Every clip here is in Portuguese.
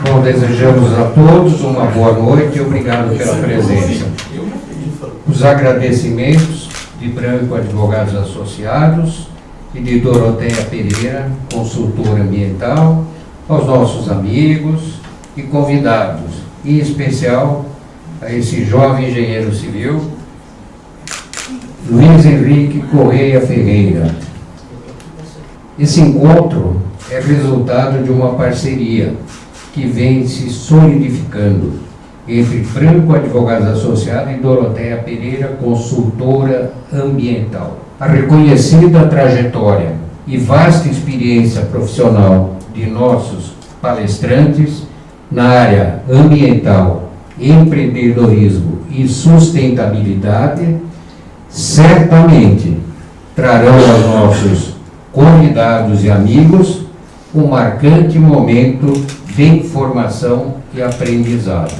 Bom, desejamos a todos uma boa noite e obrigado pela presença. Os agradecimentos de Branco Advogados Associados e de Doroteia Pereira, consultora ambiental, aos nossos amigos e convidados, em especial a esse jovem engenheiro civil, Luiz Henrique Correia Ferreira. Esse encontro é resultado de uma parceria que vem se solidificando entre Branco Advogados Associados e Doroteia Pereira, consultora ambiental. A reconhecida trajetória e vasta experiência profissional de nossos palestrantes na área ambiental, empreendedorismo e sustentabilidade certamente trarão aos nossos convidados e amigos um marcante momento de informação e aprendizado.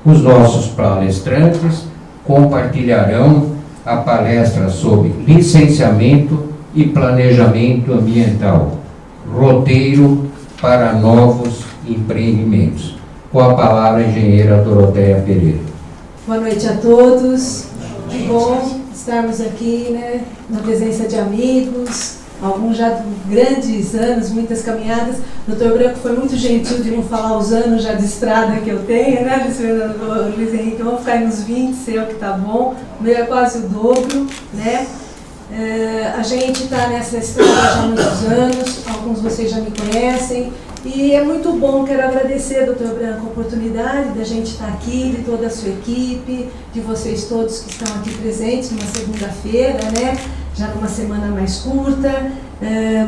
Os nossos palestrantes compartilharão a palestra sobre licenciamento e planejamento ambiental, roteiro para novos empreendimentos. Com a palavra, a engenheira Doroteia Pereira. Boa noite a todos. Que bom estarmos aqui, né, na presença de amigos, alguns já de grandes anos, muitas caminhadas. O Dr. Branco foi muito gentil de não falar os anos já de estrada que eu tenho, né, Luiz Henrique? Vamos ficar nos 20, seu que tá bom. O meu é quase o dobro, né? A gente está nessa estrada já há muitos anos, alguns de vocês já me conhecem. E é muito bom, quero agradecer, doutor Branco, a oportunidade da gente estar aqui, de toda a sua equipe, de vocês todos que estão aqui presentes numa segunda-feira, né? Já numa semana mais curta.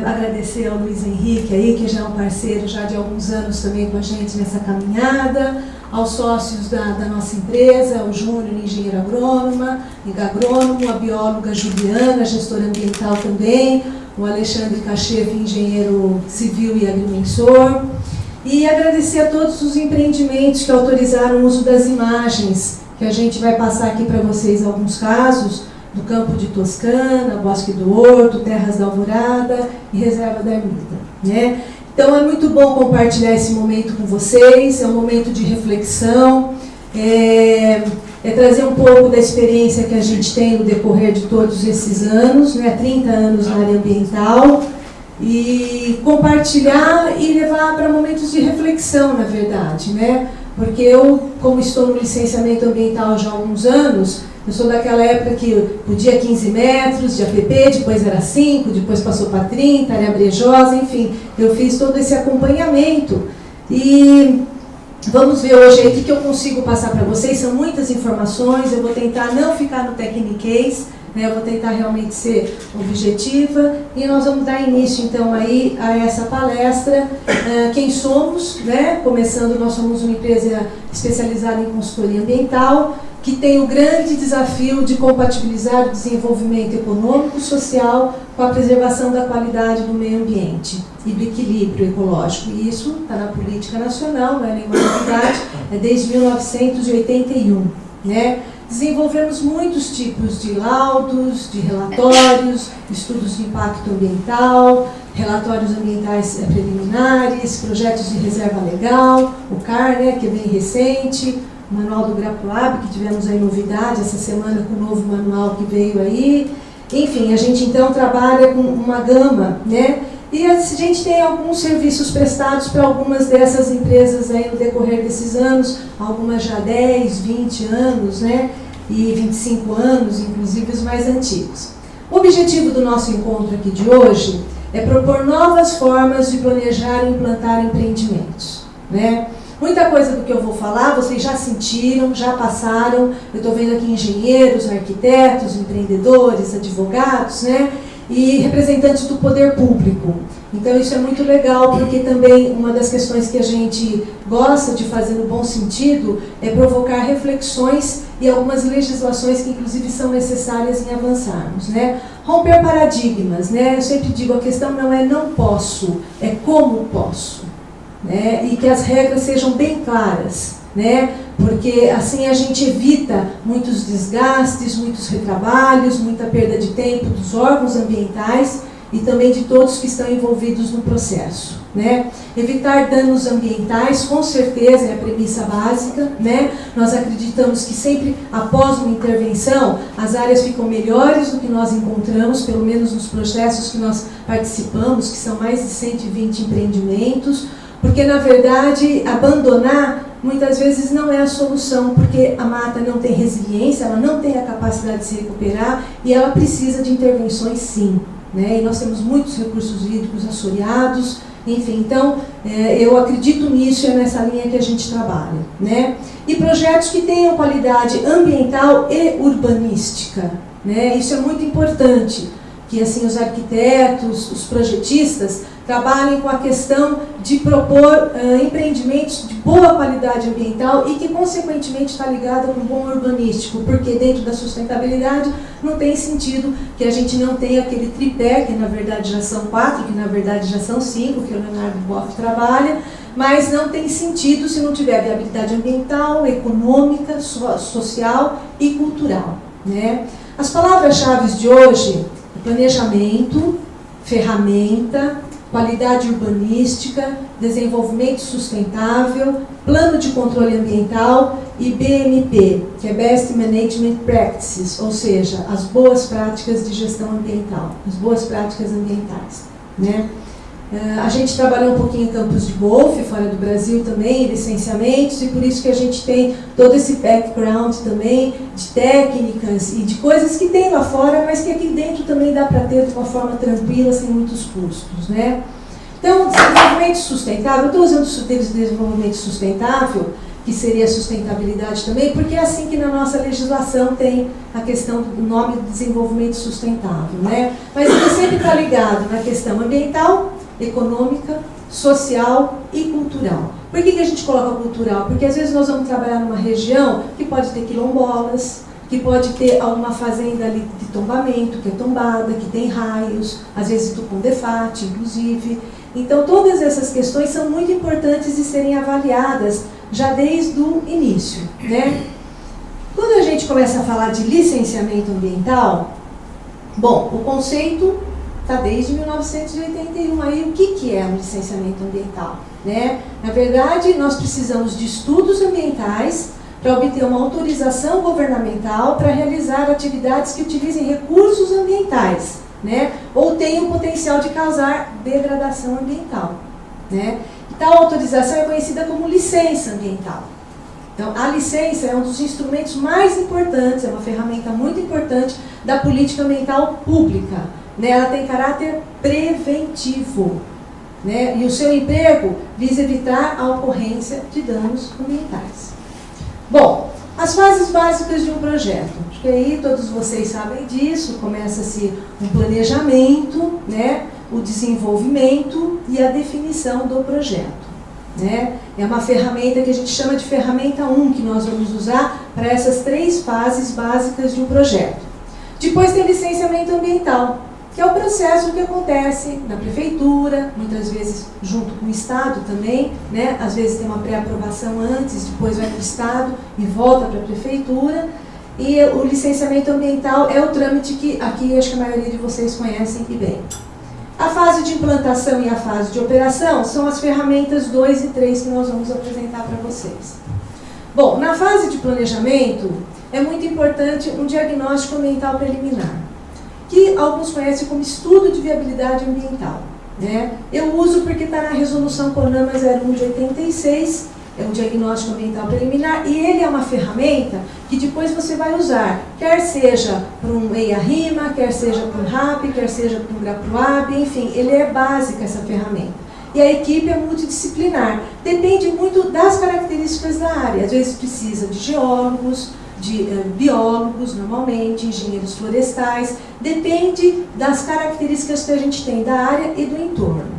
Agradecer ao Luiz Henrique aí, que já é um parceiro já de alguns anos também com a gente nessa caminhada, aos sócios da nossa empresa, o Júnior, engenheiro agrônomo, a bióloga Juliana, gestora ambiental também, o Alexandre Cachefe, engenheiro civil e agrimensor, e agradecer a todos os empreendimentos que autorizaram o uso das imagens, que a gente vai passar aqui para vocês alguns casos, do Campo de Toscana, Bosque do Horto, Terras da Alvorada e Reserva da Ermita, né? Então é muito bom compartilhar esse momento com vocês, é um momento de reflexão, é trazer um pouco da experiência que a gente tem no decorrer de todos esses anos, né, 30 anos na área ambiental, e compartilhar e levar para momentos de reflexão, na verdade, né? Porque eu, como estou no licenciamento ambiental já há alguns anos, eu sou daquela época que podia 15 metros de APP, depois era 5, depois passou para 30, área brejosa, enfim, eu fiz todo esse acompanhamento. E vamos ver hoje aí o que eu consigo passar para vocês. São muitas informações, eu vou tentar não ficar no techniquez, né, eu vou tentar realmente ser objetiva, e nós vamos dar início então aí a essa palestra. Quem somos, né? Começando, nós somos uma empresa especializada em consultoria ambiental, que tem o grande desafio de compatibilizar o desenvolvimento econômico e social com a preservação da qualidade do meio ambiente e do equilíbrio ecológico. E isso está na política nacional, não é nenhuma novidade, é desde 1981, né? Desenvolvemos muitos tipos de laudos, de relatórios, estudos de impacto ambiental, relatórios ambientais preliminares, projetos de reserva legal, o CAR, né, que é bem recente, o manual do GRAPLAB, que tivemos aí novidade essa semana com o novo manual que veio aí. Enfim, a gente então trabalha com uma gama, né? E a gente tem alguns serviços prestados para algumas dessas empresas aí no decorrer desses anos, algumas já 10, 20 anos, né? E 25 anos, inclusive os mais antigos. O objetivo do nosso encontro aqui de hoje é propor novas formas de planejar e implantar empreendimentos, né? Muita coisa do que eu vou falar, vocês já sentiram, já passaram. Eu estou vendo aqui engenheiros, arquitetos, empreendedores, advogados, né? E representantes do poder público. Então isso é muito legal, porque também uma das questões que a gente gosta de fazer no bom sentido é provocar reflexões e algumas legislações que inclusive são necessárias em avançarmos, né? Romper paradigmas, né? Eu sempre digo, a questão não é não posso, é como posso, né? E que as regras sejam bem claras, né? Porque assim a gente evita muitos desgastes, muitos retrabalhos, muita perda de tempo dos órgãos ambientais e também de todos que estão envolvidos no processo, né? Evitar danos ambientais, com certeza, é a premissa básica, né? Nós acreditamos que sempre após uma intervenção, as áreas ficam melhores do que nós encontramos, pelo menos nos processos que nós participamos, que são mais de 120 empreendimentos, porque, na verdade, abandonar muitas vezes não é a solução, porque a mata não tem resiliência, ela não tem a capacidade de se recuperar e ela precisa de intervenções, sim, né? E nós temos muitos recursos hídricos assoreados, enfim, então eu acredito nisso e é nessa linha que a gente trabalha, né? E projetos que tenham qualidade ambiental e urbanística, né? Isso é muito importante, que assim os arquitetos, os projetistas trabalhem com a questão de propor empreendimentos de boa qualidade ambiental e que, consequentemente, está ligado com o bom urbanístico, porque dentro da sustentabilidade não tem sentido que a gente não tenha aquele tripé, que na verdade já são 4, que na verdade já são 5, que o Leonardo Boff trabalha, mas não tem sentido se não tiver viabilidade ambiental, econômica, social e cultural, né? As palavras-chave de hoje: planejamento, ferramenta, qualidade urbanística, desenvolvimento sustentável, plano de controle ambiental e BMP, que é Best Management Practices, ou seja, as boas práticas de gestão ambiental, as boas práticas ambientais, né? A gente trabalhou um pouquinho em campos de golfe, fora do Brasil também, licenciamentos, e por isso que a gente tem todo esse background também de técnicas e de coisas que tem lá fora, mas que aqui dentro também dá para ter de uma forma tranquila, sem muitos custos, né? Então, desenvolvimento sustentável, eu estou usando o desenvolvimento sustentável, que seria a sustentabilidade também, porque é assim que na nossa legislação tem a questão do nome do desenvolvimento sustentável, né? Mas ele sempre está ligado na questão ambiental, econômica, social e cultural. Por que a gente coloca cultural? Porque às vezes nós vamos trabalhar numa região que pode ter quilombolas, que pode ter alguma fazenda ali de tombamento, que é tombada, que tem raios, às vezes do Condefat, inclusive. Então todas essas questões são muito importantes de serem avaliadas já desde o início, né? Quando a gente começa a falar de licenciamento ambiental, bom, o conceito está desde 1981. Aí, o que é um licenciamento ambiental, né? Na verdade, nós precisamos de estudos ambientais para obter uma autorização governamental para realizar atividades que utilizem recursos ambientais, né? Ou tenham o potencial de causar degradação ambiental, né? E tal autorização é conhecida como licença ambiental. Então, a licença é um dos instrumentos mais importantes, é uma ferramenta muito importante da política ambiental pública, né? Ela tem caráter preventivo, né? E o seu emprego visa evitar a ocorrência de danos ambientais. Bom, as fases básicas de um projeto. Acho que aí todos vocês sabem disso. Começa-se um planejamento, né? O desenvolvimento e a definição do projeto, né? É uma ferramenta que a gente chama de ferramenta 1, que nós vamos usar para essas 3 fases básicas de um projeto. Depois tem licenciamento ambiental, que é o processo que acontece na prefeitura, muitas vezes junto com o Estado também, né? Às vezes tem uma pré-aprovação antes, depois vai para o Estado e volta para a prefeitura. E o licenciamento ambiental é o trâmite que aqui acho que a maioria de vocês conhecem e bem. A fase de implantação e a fase de operação são as ferramentas 2 e 3 que nós vamos apresentar para vocês. Bom, na fase de planejamento é muito importante um diagnóstico ambiental preliminar, que alguns conhecem como estudo de viabilidade ambiental, né? Eu uso porque está na resolução CONAMA 01 de 86, é um diagnóstico ambiental preliminar, e ele é uma ferramenta que depois você vai usar, quer seja para um EIA-RIMA, quer seja para um RAP, quer seja para um GRAPROAB, enfim, ele é básica essa ferramenta. E a equipe é multidisciplinar, depende muito das características da área, às vezes precisa de geólogos, de biólogos, normalmente, engenheiros florestais, depende das características que a gente tem da área e do entorno.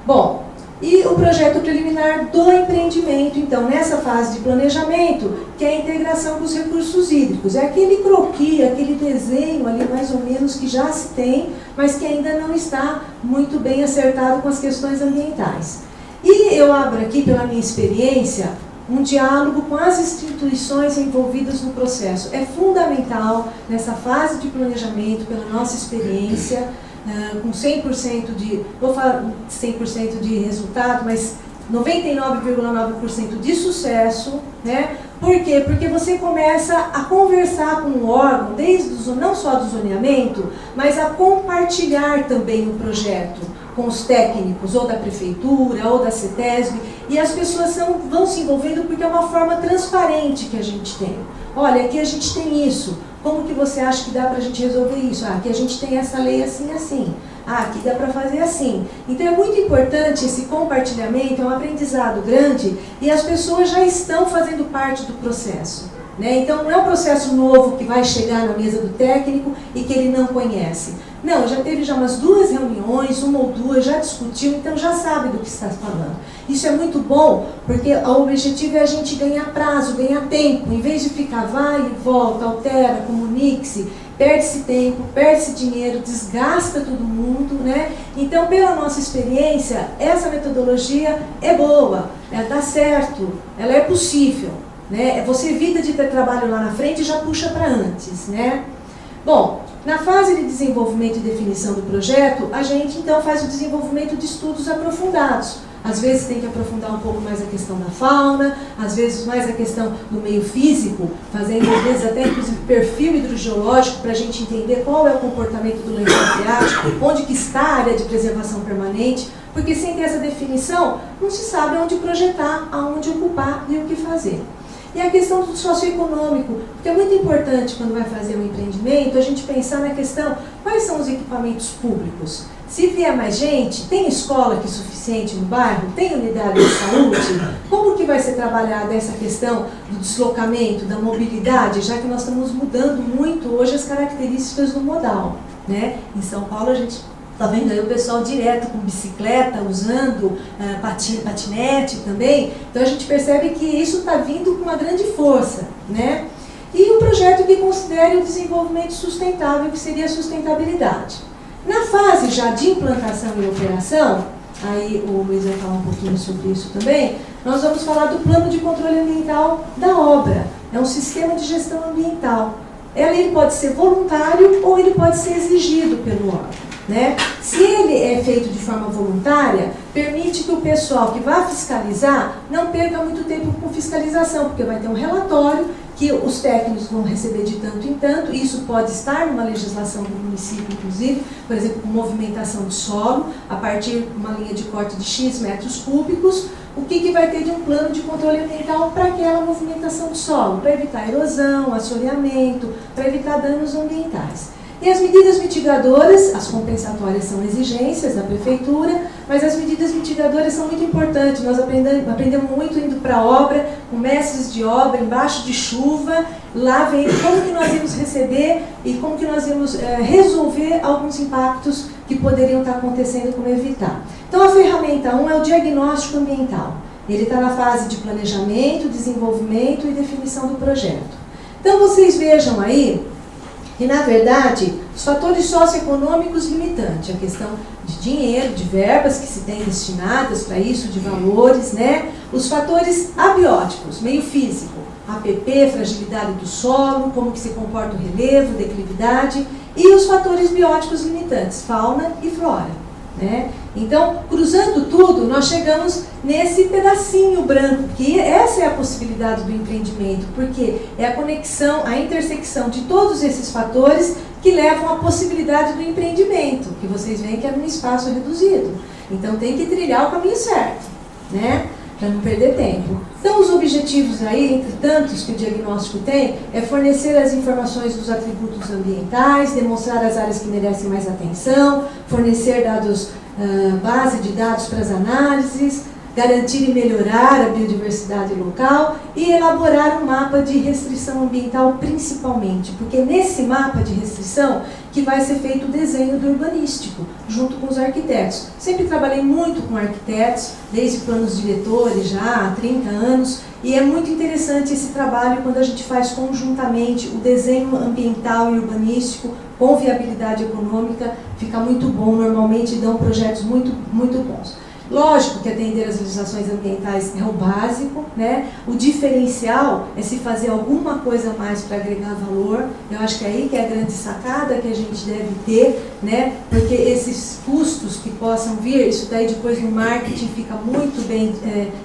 Bom, e o projeto preliminar do empreendimento, então, nessa fase de planejamento, que é a integração com os recursos hídricos. É aquele croquis, aquele desenho ali, mais ou menos, que já se tem, mas que ainda não está muito bem acertado com as questões ambientais. E eu abro aqui, pela minha experiência, um diálogo com as instituições envolvidas no processo. É fundamental, nessa fase de planejamento, pela nossa experiência, com 100% vou falar 100% de resultado, mas 99,9% de sucesso, né? Por quê? Porque você começa a conversar com o órgão, não só do zoneamento, mas a compartilhar também o projeto com os técnicos, ou da prefeitura, ou da CETESB, e as pessoas vão se envolvendo porque é uma forma transparente que a gente tem. Olha, aqui a gente tem isso, como que você acha que dá para a gente resolver isso? Aqui a gente tem essa lei assim, assim. Aqui dá para fazer assim. Então é muito importante esse compartilhamento, é um aprendizado grande e as pessoas já estão fazendo parte do processo. Né? Então não é um processo novo que vai chegar na mesa do técnico e que ele não conhece. Não, já teve umas 2 reuniões, 1 ou 2, já discutiu, então já sabe do que está falando. Isso é muito bom, porque o objetivo é a gente ganhar prazo, ganhar tempo, em vez de ficar vai e volta, altera, comunique-se, perde-se tempo, perde-se dinheiro, desgasta todo mundo, né? Então, pela nossa experiência, essa metodologia é boa, ela dá certo, ela é possível, né? Você evita de ter trabalho lá na frente e já puxa para antes, né? Bom, na fase de desenvolvimento e definição do projeto, a gente então faz o desenvolvimento de estudos aprofundados. Às vezes tem que aprofundar um pouco mais a questão da fauna, às vezes mais a questão do meio físico, fazendo às vezes até inclusive perfil hidrogeológico para a gente entender qual é o comportamento do lençol freático, onde que está a área de preservação permanente, porque sem ter essa definição não se sabe onde projetar, aonde ocupar e o que fazer. E a questão do socioeconômico, porque é muito importante quando vai fazer um empreendimento a gente pensar na questão, quais são os equipamentos públicos? Se vier mais gente, tem escola que é suficiente no bairro? Tem unidade de saúde? Como que vai ser trabalhada essa questão do deslocamento, da mobilidade, já que nós estamos mudando muito hoje as características do modal, né? Em São Paulo a gente está vendo aí o pessoal direto com bicicleta, usando patinete também. Então a gente percebe que isso está vindo com uma grande força, né? E um projeto que considere o desenvolvimento sustentável, que seria a sustentabilidade. Na fase já de implantação e operação, aí o Luiz vai falar um pouquinho sobre isso também, nós vamos falar do plano de controle ambiental da obra. É um sistema de gestão ambiental. Ele pode ser voluntário ou ele pode ser exigido pelo órgão. Né? Se ele é feito de forma voluntária, permite que o pessoal que vai fiscalizar não perca muito tempo com fiscalização, porque vai ter um relatório que os técnicos vão receber de tanto em tanto, e isso pode estar numa legislação do município, inclusive, por exemplo, com movimentação de solo, a partir de uma linha de corte de X metros cúbicos, o que vai ter de um plano de controle ambiental para aquela movimentação de solo, para evitar erosão, assoreamento, para evitar danos ambientais. E as medidas mitigadoras, as compensatórias são exigências da prefeitura, mas as medidas mitigadoras são muito importantes. Nós aprendemos muito indo para a obra, com mestres de obra, embaixo de chuva, lá vem como que nós íamos receber e como que nós íamos resolver alguns impactos que poderiam estar acontecendo e como evitar. Então a ferramenta 1 é o diagnóstico ambiental. Ele está na fase de planejamento, desenvolvimento e definição do projeto. Então vocês vejam aí, que, na verdade, os fatores socioeconômicos limitantes, a questão de dinheiro, de verbas que se tem destinadas para isso, de valores, né? Os fatores abióticos, meio físico, APP, fragilidade do solo, como que se comporta o relevo, declividade, e os fatores bióticos limitantes, fauna e flora. Né? Então, cruzando tudo, nós chegamos nesse pedacinho branco, que essa é a possibilidade do empreendimento, porque é a conexão, a intersecção de todos esses fatores que levam à possibilidade do empreendimento, que vocês veem que é num espaço reduzido. Então, tem que trilhar o caminho certo, né? Para não perder tempo. Então, os objetivos aí, entre tantos que o diagnóstico tem, é fornecer as informações dos atributos ambientais, demonstrar as áreas que merecem mais atenção, fornecer dados, base de dados para as análises, garantir e melhorar a biodiversidade local e elaborar um mapa de restrição ambiental principalmente, porque nesse mapa de restrição que vai ser feito o desenho do urbanístico, junto com os arquitetos. Sempre trabalhei muito com arquitetos, desde planos diretores já há 30 anos, e é muito interessante esse trabalho quando a gente faz conjuntamente o desenho ambiental e urbanístico com viabilidade econômica, fica muito bom, normalmente dão projetos muito bons. Lógico que atender às legislações ambientais é o básico, né? O diferencial é se fazer alguma coisa a mais para agregar valor. Eu acho que é aí que é a grande sacada que a gente deve ter, né? Porque esses custos que possam vir, isso daí depois no marketing fica muito bem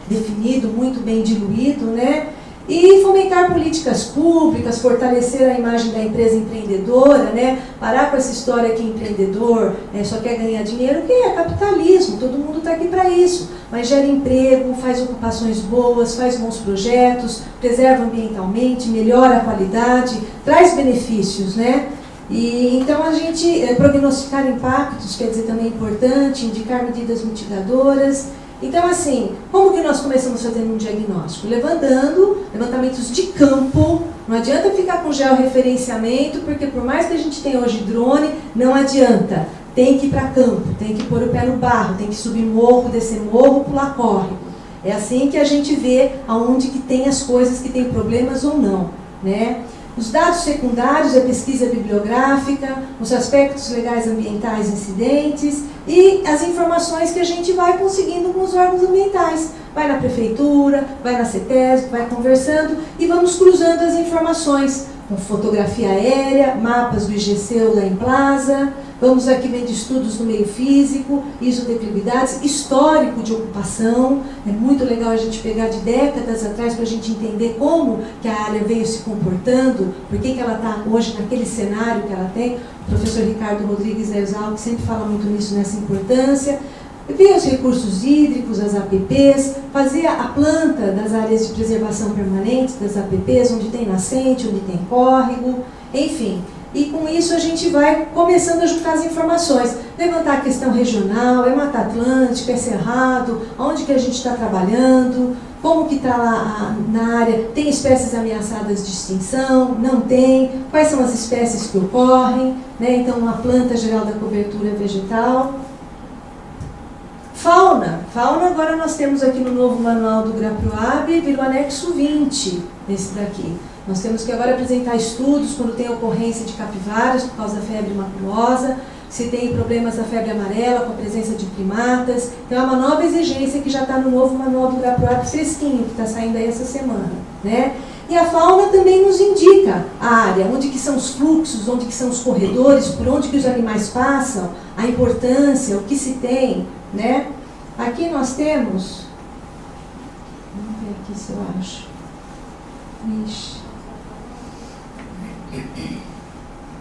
definido, muito bem diluído, né? E fomentar políticas públicas, fortalecer a imagem da empresa empreendedora, né? Parar com essa história que empreendedor só quer ganhar dinheiro, que é capitalismo, todo mundo está aqui para isso. Mas gera emprego, faz ocupações boas, faz bons projetos, preserva ambientalmente, melhora a qualidade, traz benefícios, né? E então a gente prognosticar impactos, quer dizer, também é importante, indicar medidas mitigadoras. Então, assim, como que nós começamos fazendo um diagnóstico? Levantamentos de campo. Não adianta ficar com georreferenciamento, porque por mais que a gente tenha hoje drone, não adianta. Tem que ir para campo, tem que pôr o pé no barro, tem que subir morro, descer morro, pular córrego. É assim que a gente vê aonde que tem as coisas que têm problemas ou não, né? Os dados secundários, a pesquisa bibliográfica, os aspectos legais ambientais incidentes e as informações que a gente vai conseguindo com os órgãos ambientais. Vai na prefeitura, vai na CETESB, vai conversando e vamos cruzando as informações com fotografia aérea, mapas do IGC da Emplaza, vamos aqui vendo estudos no meio físico, isodeclividades, histórico de ocupação. É muito legal a gente pegar de décadas atrás para a gente entender como que a área veio se comportando, por que ela está hoje naquele cenário que ela tem. O professor Ricardo Rodrigues Erzal, que sempre fala muito nisso, nessa importância. Ver os recursos hídricos, as APPs, fazer a planta das áreas de preservação permanente, das APPs, onde tem nascente, onde tem córrego, enfim. E com isso a gente vai começando a juntar as informações, levantar a questão regional, é Mata Atlântica, é Cerrado, onde que a gente está trabalhando, como que está lá na área, tem espécies ameaçadas de extinção, não tem, quais são as espécies que ocorrem, né? Então uma planta geral da cobertura vegetal. Fauna agora nós temos aqui no novo manual do GRAPROAB, virou anexo 20, esse daqui. Nós temos que agora apresentar estudos quando tem ocorrência de capivaras por causa da febre maculosa, se tem problemas da febre amarela com a presença de primatas. Então é uma nova exigência que já está no novo manual do GRAPROAB fresquinho, que está saindo aí essa semana, né? E a fauna também nos indica a área, onde que são os fluxos, onde que são os corredores, por onde que os animais passam, a importância, o que se tem, né? Aqui nós temos, vamos ver aqui se eu acho. Ixi.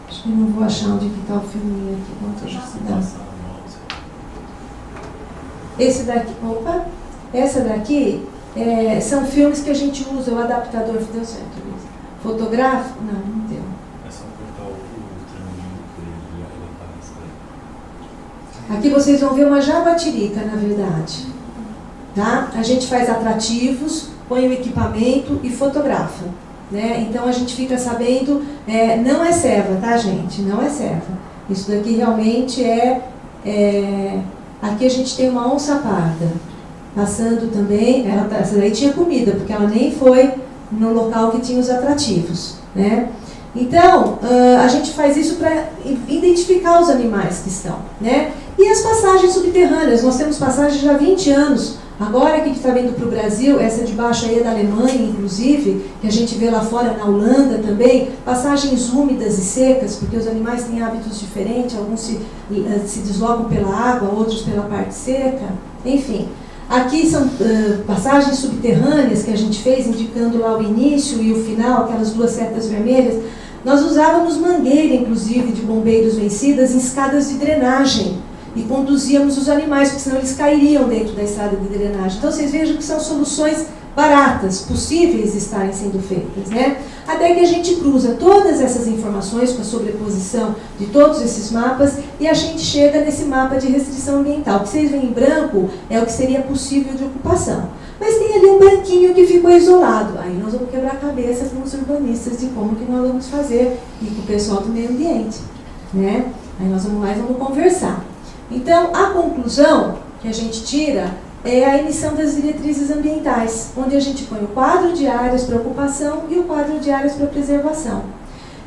Acho que eu não vou achar onde que está o filminho aqui. Esse daqui, opa, essa daqui são filmes que a gente usa, o adaptador, deu certo, Luiz. Fotográfico? Não deu. É só apertar o triângulo que ele aparece. Aqui vocês vão ver uma jaguatirica, na verdade. Tá? A gente faz atrativos, põe o equipamento e fotografa. Né? Então a gente fica sabendo, não é serva, tá, gente? Não é serva. Isso daqui realmente aqui a gente tem uma onça parda. Passando também, essa daí tinha comida, porque ela nem foi no local que tinha os atrativos, né? Então, a gente faz isso para identificar os animais que estão, né? E as passagens subterrâneas, nós temos passagens já há 20 anos, agora que está vindo para o Brasil, essa de baixo aí é da Alemanha, inclusive, que a gente vê lá fora na Holanda também, passagens úmidas e secas, porque os animais têm hábitos diferentes, alguns se deslocam pela água, outros pela parte seca, enfim. Aqui são passagens subterrâneas que a gente fez, indicando lá o início e o final, aquelas duas setas vermelhas. Nós usávamos mangueira, inclusive, de bombeiros vencidas em escadas de drenagem e conduzíamos os animais, porque senão eles cairiam dentro da estrada de drenagem. Então vocês vejam que são soluções baratas, possíveis de estarem sendo feitas, né? Até que a gente cruza todas essas informações com a sobreposição de todos esses mapas e a gente chega nesse mapa de restrição ambiental. O que vocês veem em branco é o que seria possível de ocupação. Mas tem ali um branquinho que ficou isolado. Aí nós vamos quebrar a cabeça com os urbanistas de como que nós vamos fazer e com o pessoal do meio ambiente, né? Aí nós vamos lá e vamos conversar. Então, a conclusão que a gente tira é a emissão das diretrizes ambientais, onde a gente põe o quadro de áreas para ocupação e o quadro de áreas para preservação.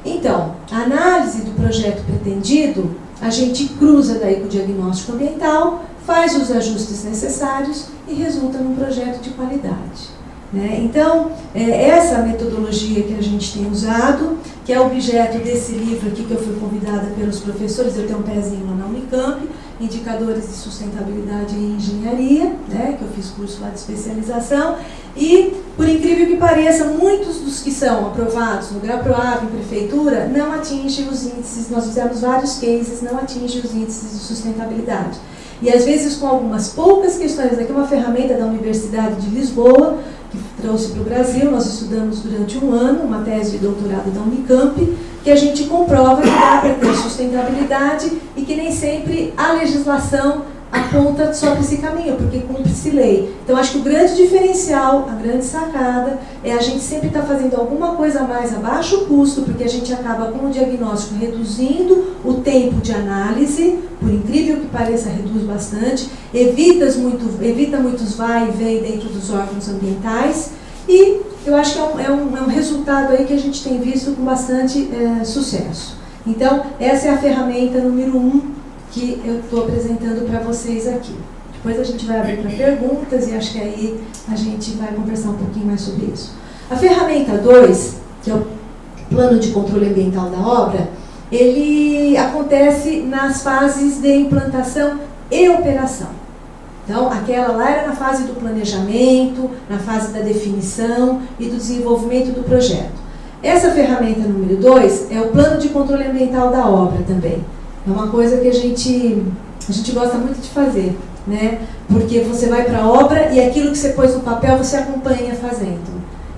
Então, a análise do projeto pretendido, a gente cruza daí com o diagnóstico ambiental, faz os ajustes necessários e resulta num projeto de qualidade. Né? Então, essa metodologia que a gente tem usado, que é objeto desse livro aqui que eu fui convidada pelos professores, eu tenho um pezinho lá na Unicamp, Indicadores de Sustentabilidade em Engenharia, né, que eu fiz curso lá de especialização, e, por incrível que pareça, muitos dos que são aprovados no GRAPROAV, em prefeitura, não atingem os índices, nós fizemos vários cases, não atingem os índices de sustentabilidade. E às vezes com algumas poucas questões, aqui é uma ferramenta da Universidade de Lisboa, que trouxe para o Brasil, nós estudamos durante um ano, uma tese de doutorado da Unicamp, que a gente comprova que dá para ter sustentabilidade e que nem sempre a legislação aponta só para esse caminho, porque cumpre-se lei. Então, acho que o grande diferencial, a grande sacada, é a gente sempre estar fazendo alguma coisa a mais a baixo custo, porque a gente acaba com o diagnóstico reduzindo o tempo de análise, por incrível que pareça, reduz bastante, evita muitos vai e vem dentro dos órgãos ambientais, e eu acho que é um resultado aí que a gente tem visto com bastante sucesso. Então, essa é a ferramenta número 1 que eu estou apresentando para vocês aqui. Depois a gente vai abrir para perguntas e acho que aí a gente vai conversar um pouquinho mais sobre isso. A ferramenta 2, que é o plano de controle ambiental da obra, ele acontece nas fases de implantação e operação. Então, aquela lá era na fase do planejamento, na fase da definição e do desenvolvimento do projeto. Essa ferramenta número 2 é o plano de controle ambiental da obra também. É uma coisa que a gente gosta muito de fazer, né? Porque você vai para a obra e aquilo que você pôs no papel você acompanha fazendo.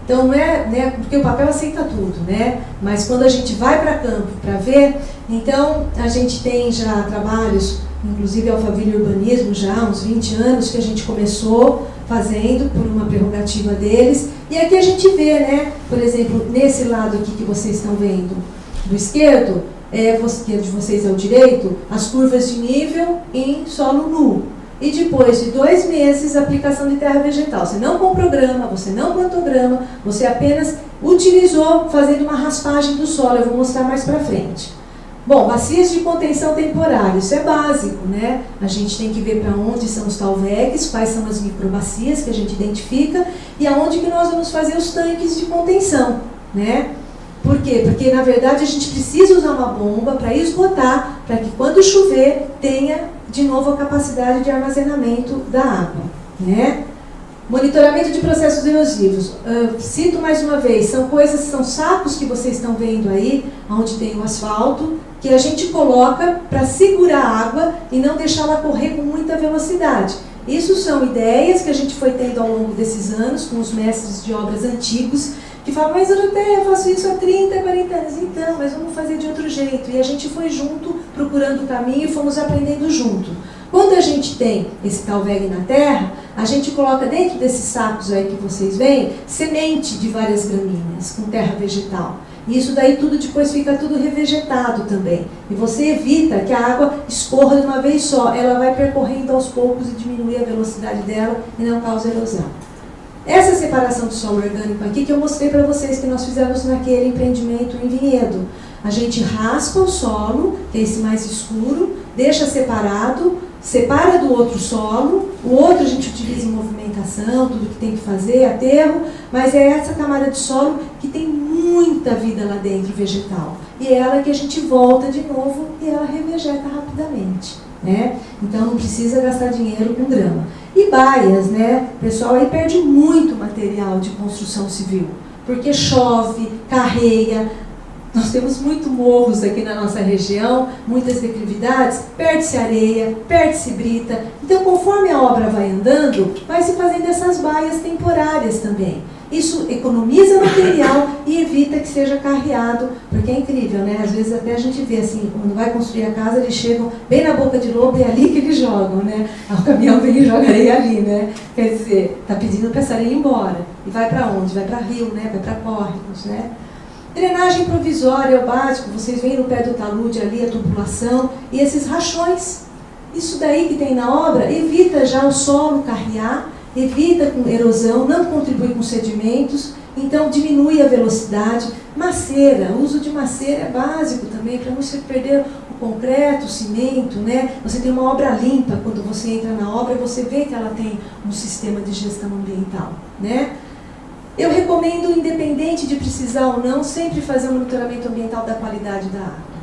Então não é, né? Porque o papel aceita tudo, né? Mas quando a gente vai para campo para ver, então a gente tem já trabalhos, inclusive Alphaville Urbanismo, já há uns 20 anos que a gente começou fazendo por uma prerrogativa deles. E aqui a gente vê, né? Por exemplo, nesse lado aqui que vocês estão vendo do esquerdo, que de vocês é o direito, as curvas de nível em solo nu. E depois de 2 meses, aplicação de terra vegetal. Você não comprou grama, você não plantou grama, você apenas utilizou fazendo uma raspagem do solo. Eu vou mostrar mais para frente. Bom, bacias de contenção temporária, isso é básico, né? A gente tem que ver para onde são os talvegs, quais são as microbacias que a gente identifica e aonde que nós vamos fazer os tanques de contenção, né? Por quê? Porque, na verdade, a gente precisa usar uma bomba para esgotar, para que quando chover, tenha de novo a capacidade de armazenamento da água, né? Monitoramento de processos erosivos. Cito mais uma vez, são sacos que vocês estão vendo aí, onde tem o asfalto, que a gente coloca para segurar a água e não deixá-la correr com muita velocidade. Isso são ideias que a gente foi tendo ao longo desses anos, com os mestres de obras antigos, que falam, mas eu faço isso há 30, 40 anos. Então, mas vamos fazer de outro jeito. E a gente foi junto, procurando o caminho e fomos aprendendo junto. Quando a gente tem esse talveg na terra, a gente coloca dentro desses sacos aí que vocês veem, semente de várias gramíneas, com terra vegetal. E isso daí tudo depois fica tudo revegetado também. E você evita que a água escorra de uma vez só. Ela vai percorrendo aos poucos e diminui a velocidade dela e não causa erosão. Essa separação do solo orgânico aqui que eu mostrei para vocês que nós fizemos naquele empreendimento em Vinhedo. A gente raspa o solo, que é esse mais escuro, deixa separado, separa do outro solo, o outro a gente utiliza em movimentação, tudo que tem que fazer, aterro, mas é essa camada de solo que tem muita vida lá dentro, vegetal. E é ela que a gente volta de novo e ela revegeta rapidamente, né? Então não precisa gastar dinheiro com grama. E baias, né? O pessoal aí perde muito material de construção civil, porque chove, carreia. Nós temos muito morros aqui na nossa região, muitas declividades, perde-se areia, perde-se brita. Então, conforme a obra vai andando, vai se fazendo essas baias temporárias também. Isso economiza material e evita que seja carreado, porque é incrível, né? Às vezes até a gente vê assim, quando vai construir a casa, eles chegam bem na boca de lobo e é ali que eles jogam, né? O caminhão vem e joga areia ali, né? Quer dizer, está pedindo para essa areia ir embora. E vai para onde? Vai para rio, né? Vai para córregos, né? Drenagem provisória é o básico, vocês veem no pé do talude ali a tubulação e esses rachões. Isso daí que tem na obra evita já o solo carrear, evita com erosão, não contribui com sedimentos, então diminui a velocidade. Maceira, o uso de maceira é básico também, para não se perder o concreto, o cimento, né? Você tem uma obra limpa, quando você entra na obra, você vê que ela tem um sistema de gestão ambiental, né? Eu recomendo, independente de precisar ou não, sempre fazer um monitoramento ambiental da qualidade da água,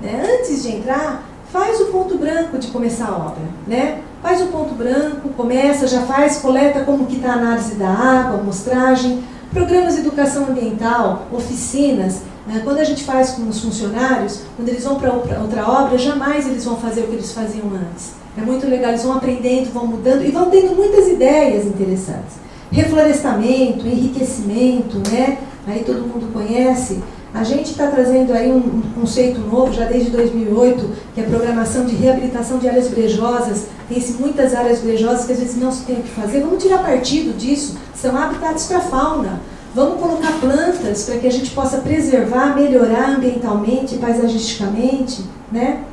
né? Antes de entrar, faz o ponto branco de começar a obra, né? Faz o ponto branco, começa, já faz, coleta como que está a análise da água, amostragem, programas de educação ambiental, oficinas. Quando a gente faz com os funcionários, quando eles vão para outra obra, jamais eles vão fazer o que eles faziam antes. É muito legal, eles vão aprendendo, vão mudando e vão tendo muitas ideias interessantes. Reflorestamento, enriquecimento, né? Aí todo mundo conhece. A gente está trazendo aí um conceito novo, já desde 2008, que é a programação de reabilitação de áreas brejosas. Tem muitas áreas brejosas que às vezes não se tem o que fazer. Vamos tirar partido disso, são habitats para a fauna. Vamos colocar plantas para que a gente possa preservar, melhorar ambientalmente, paisagisticamente, né?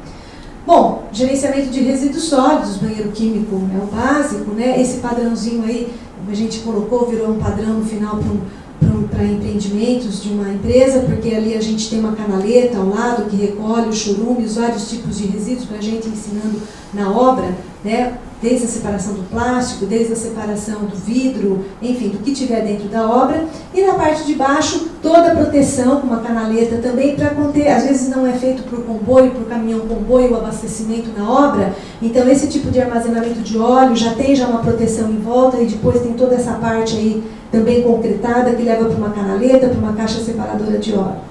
Bom, gerenciamento de resíduos sólidos, banheiro químico é o básico, né? Esse padrãozinho aí, a gente colocou, virou um padrão no final para empreendimentos de uma empresa, porque ali a gente tem uma canaleta ao lado que recolhe o churume, os vários tipos de resíduos para a gente ensinando na obra, né? Desde a separação do plástico, desde a separação do vidro, enfim, do que tiver dentro da obra. E na parte de baixo, toda a proteção com uma canaleta também para conter, às vezes não é feito por comboio, por caminhão-comboio, o abastecimento na obra. Então esse tipo de armazenamento de óleo já tem uma proteção em volta e depois tem toda essa parte aí também concretada que leva para uma canaleta, para uma caixa separadora de óleo.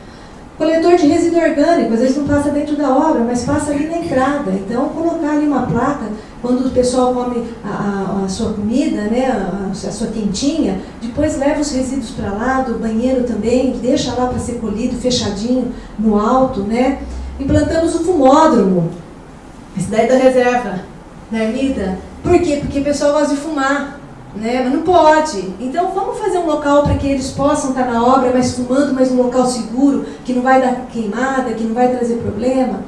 Coletor de resíduo orgânico, às vezes não passa dentro da obra, mas passa ali na entrada. Então, colocar ali uma placa, quando o pessoal come a sua comida, né, a sua quentinha, depois leva os resíduos para lá, do banheiro também, deixa lá para ser colhido, fechadinho, no alto, né. Implantamos o fumódromo, esse daí da reserva, da ermida. Por quê? Porque o pessoal gosta de fumar. Né? Mas não pode. Então vamos fazer um local para que eles possam estar na obra, mas fumando, mas um local seguro, que não vai dar queimada, que não vai trazer problema.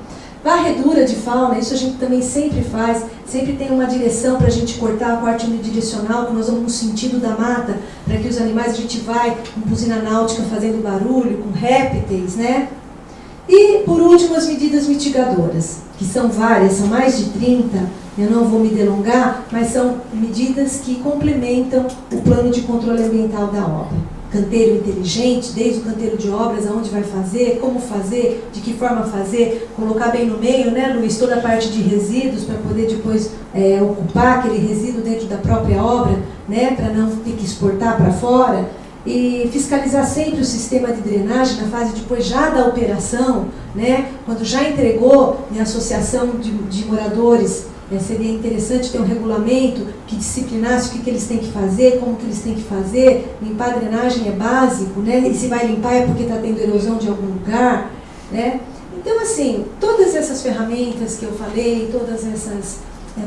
Varredura de fauna, isso a gente também sempre faz, sempre tem uma direção para a gente cortar a corte unidirecional, que nós vamos no sentido da mata, para que os animais, a gente vai com buzina náutica fazendo barulho, com répteis, né? E, por último, as medidas mitigadoras, que são várias, são mais de 30, eu não vou me delongar, mas são medidas que complementam o plano de controle ambiental da obra. Canteiro inteligente, desde o canteiro de obras, aonde vai fazer, como fazer, de que forma fazer, colocar bem no meio, né, Luiz, toda a parte de resíduos, para poder depois ocupar aquele resíduo dentro da própria obra, né, para não ter que exportar para fora. E fiscalizar sempre o sistema de drenagem na fase depois já da operação, né? Quando já entregou em associação de moradores, seria interessante ter um regulamento que disciplinasse o que eles têm que fazer, como que eles têm que fazer. Limpar a drenagem é básico, né? E se vai limpar é porque está tendo erosão de algum lugar, né? Então, assim, todas essas ferramentas que eu falei, todas essas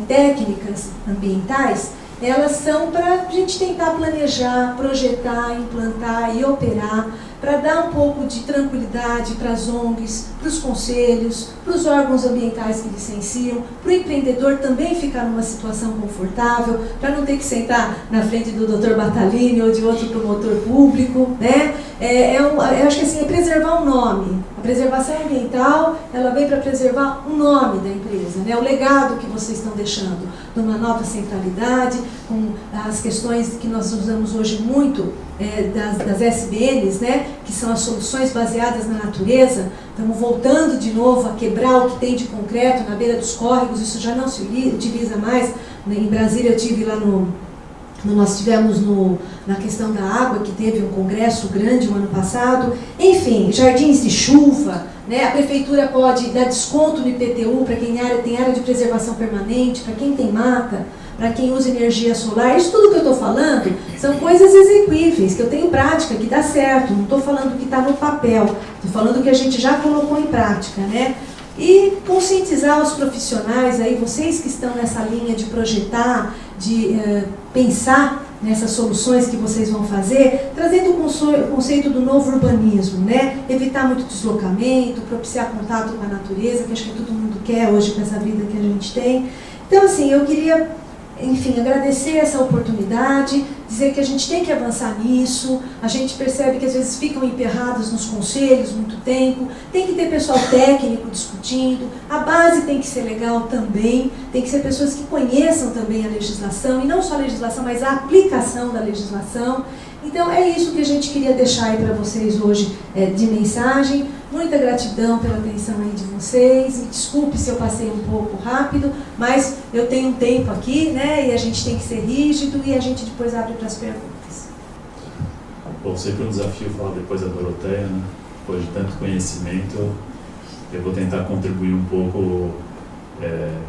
técnicas ambientais, elas são para a gente tentar planejar, projetar, implantar e operar, para dar um pouco de tranquilidade para as ONGs, para os conselhos, para os órgãos ambientais que licenciam, para o empreendedor também ficar numa situação confortável, para não ter que sentar na frente do Dr. Batalini ou de outro promotor público, né? Eu acho que assim, é preservar o nome. A preservação ambiental, ela vem para preservar o nome da empresa, né? O legado que vocês estão deixando, numa nova centralidade, com as questões que nós usamos hoje muito, das SBNs, né? Que são as soluções baseadas na natureza. Estamos voltando de novo a quebrar o que tem de concreto na beira dos córregos, isso já não se utiliza mais. Em Brasília eu tive lá nós tivemos na questão da água, que teve um congresso grande o ano passado. Enfim, jardins de chuva, né? A prefeitura pode dar desconto no IPTU para quem tem área de preservação permanente, para quem tem mata, para quem usa energia solar. Isso tudo que eu estou falando são coisas execuíveis, que eu tenho prática, que dá certo. Não estou falando que está no papel, estou falando que a gente já colocou em prática, né? E conscientizar os profissionais, aí, vocês que estão nessa linha de projetar, de pensar nessas soluções que vocês vão fazer, trazendo o conceito do novo urbanismo, né? Evitar muito deslocamento, propiciar contato com a natureza, que acho que todo mundo quer hoje com essa vida que a gente tem. Então, assim, eu queria enfim, agradecer essa oportunidade, dizer que a gente tem que avançar nisso, a gente percebe que às vezes ficam emperrados nos conselhos muito tempo, tem que ter pessoal técnico discutindo, a base tem que ser legal também, tem que ser pessoas que conheçam também a legislação, e não só a legislação, mas a aplicação da legislação. Então é isso que a gente queria deixar aí para vocês hoje de mensagem. Muita gratidão pela atenção aí de vocês. Me desculpe se eu passei um pouco rápido, mas eu tenho um tempo aqui, né? E a gente tem que ser rígido e a gente depois abre para as perguntas. Bom, sempre um desafio falar depois da Doroteia, né? Depois de tanto conhecimento, eu vou tentar contribuir um pouco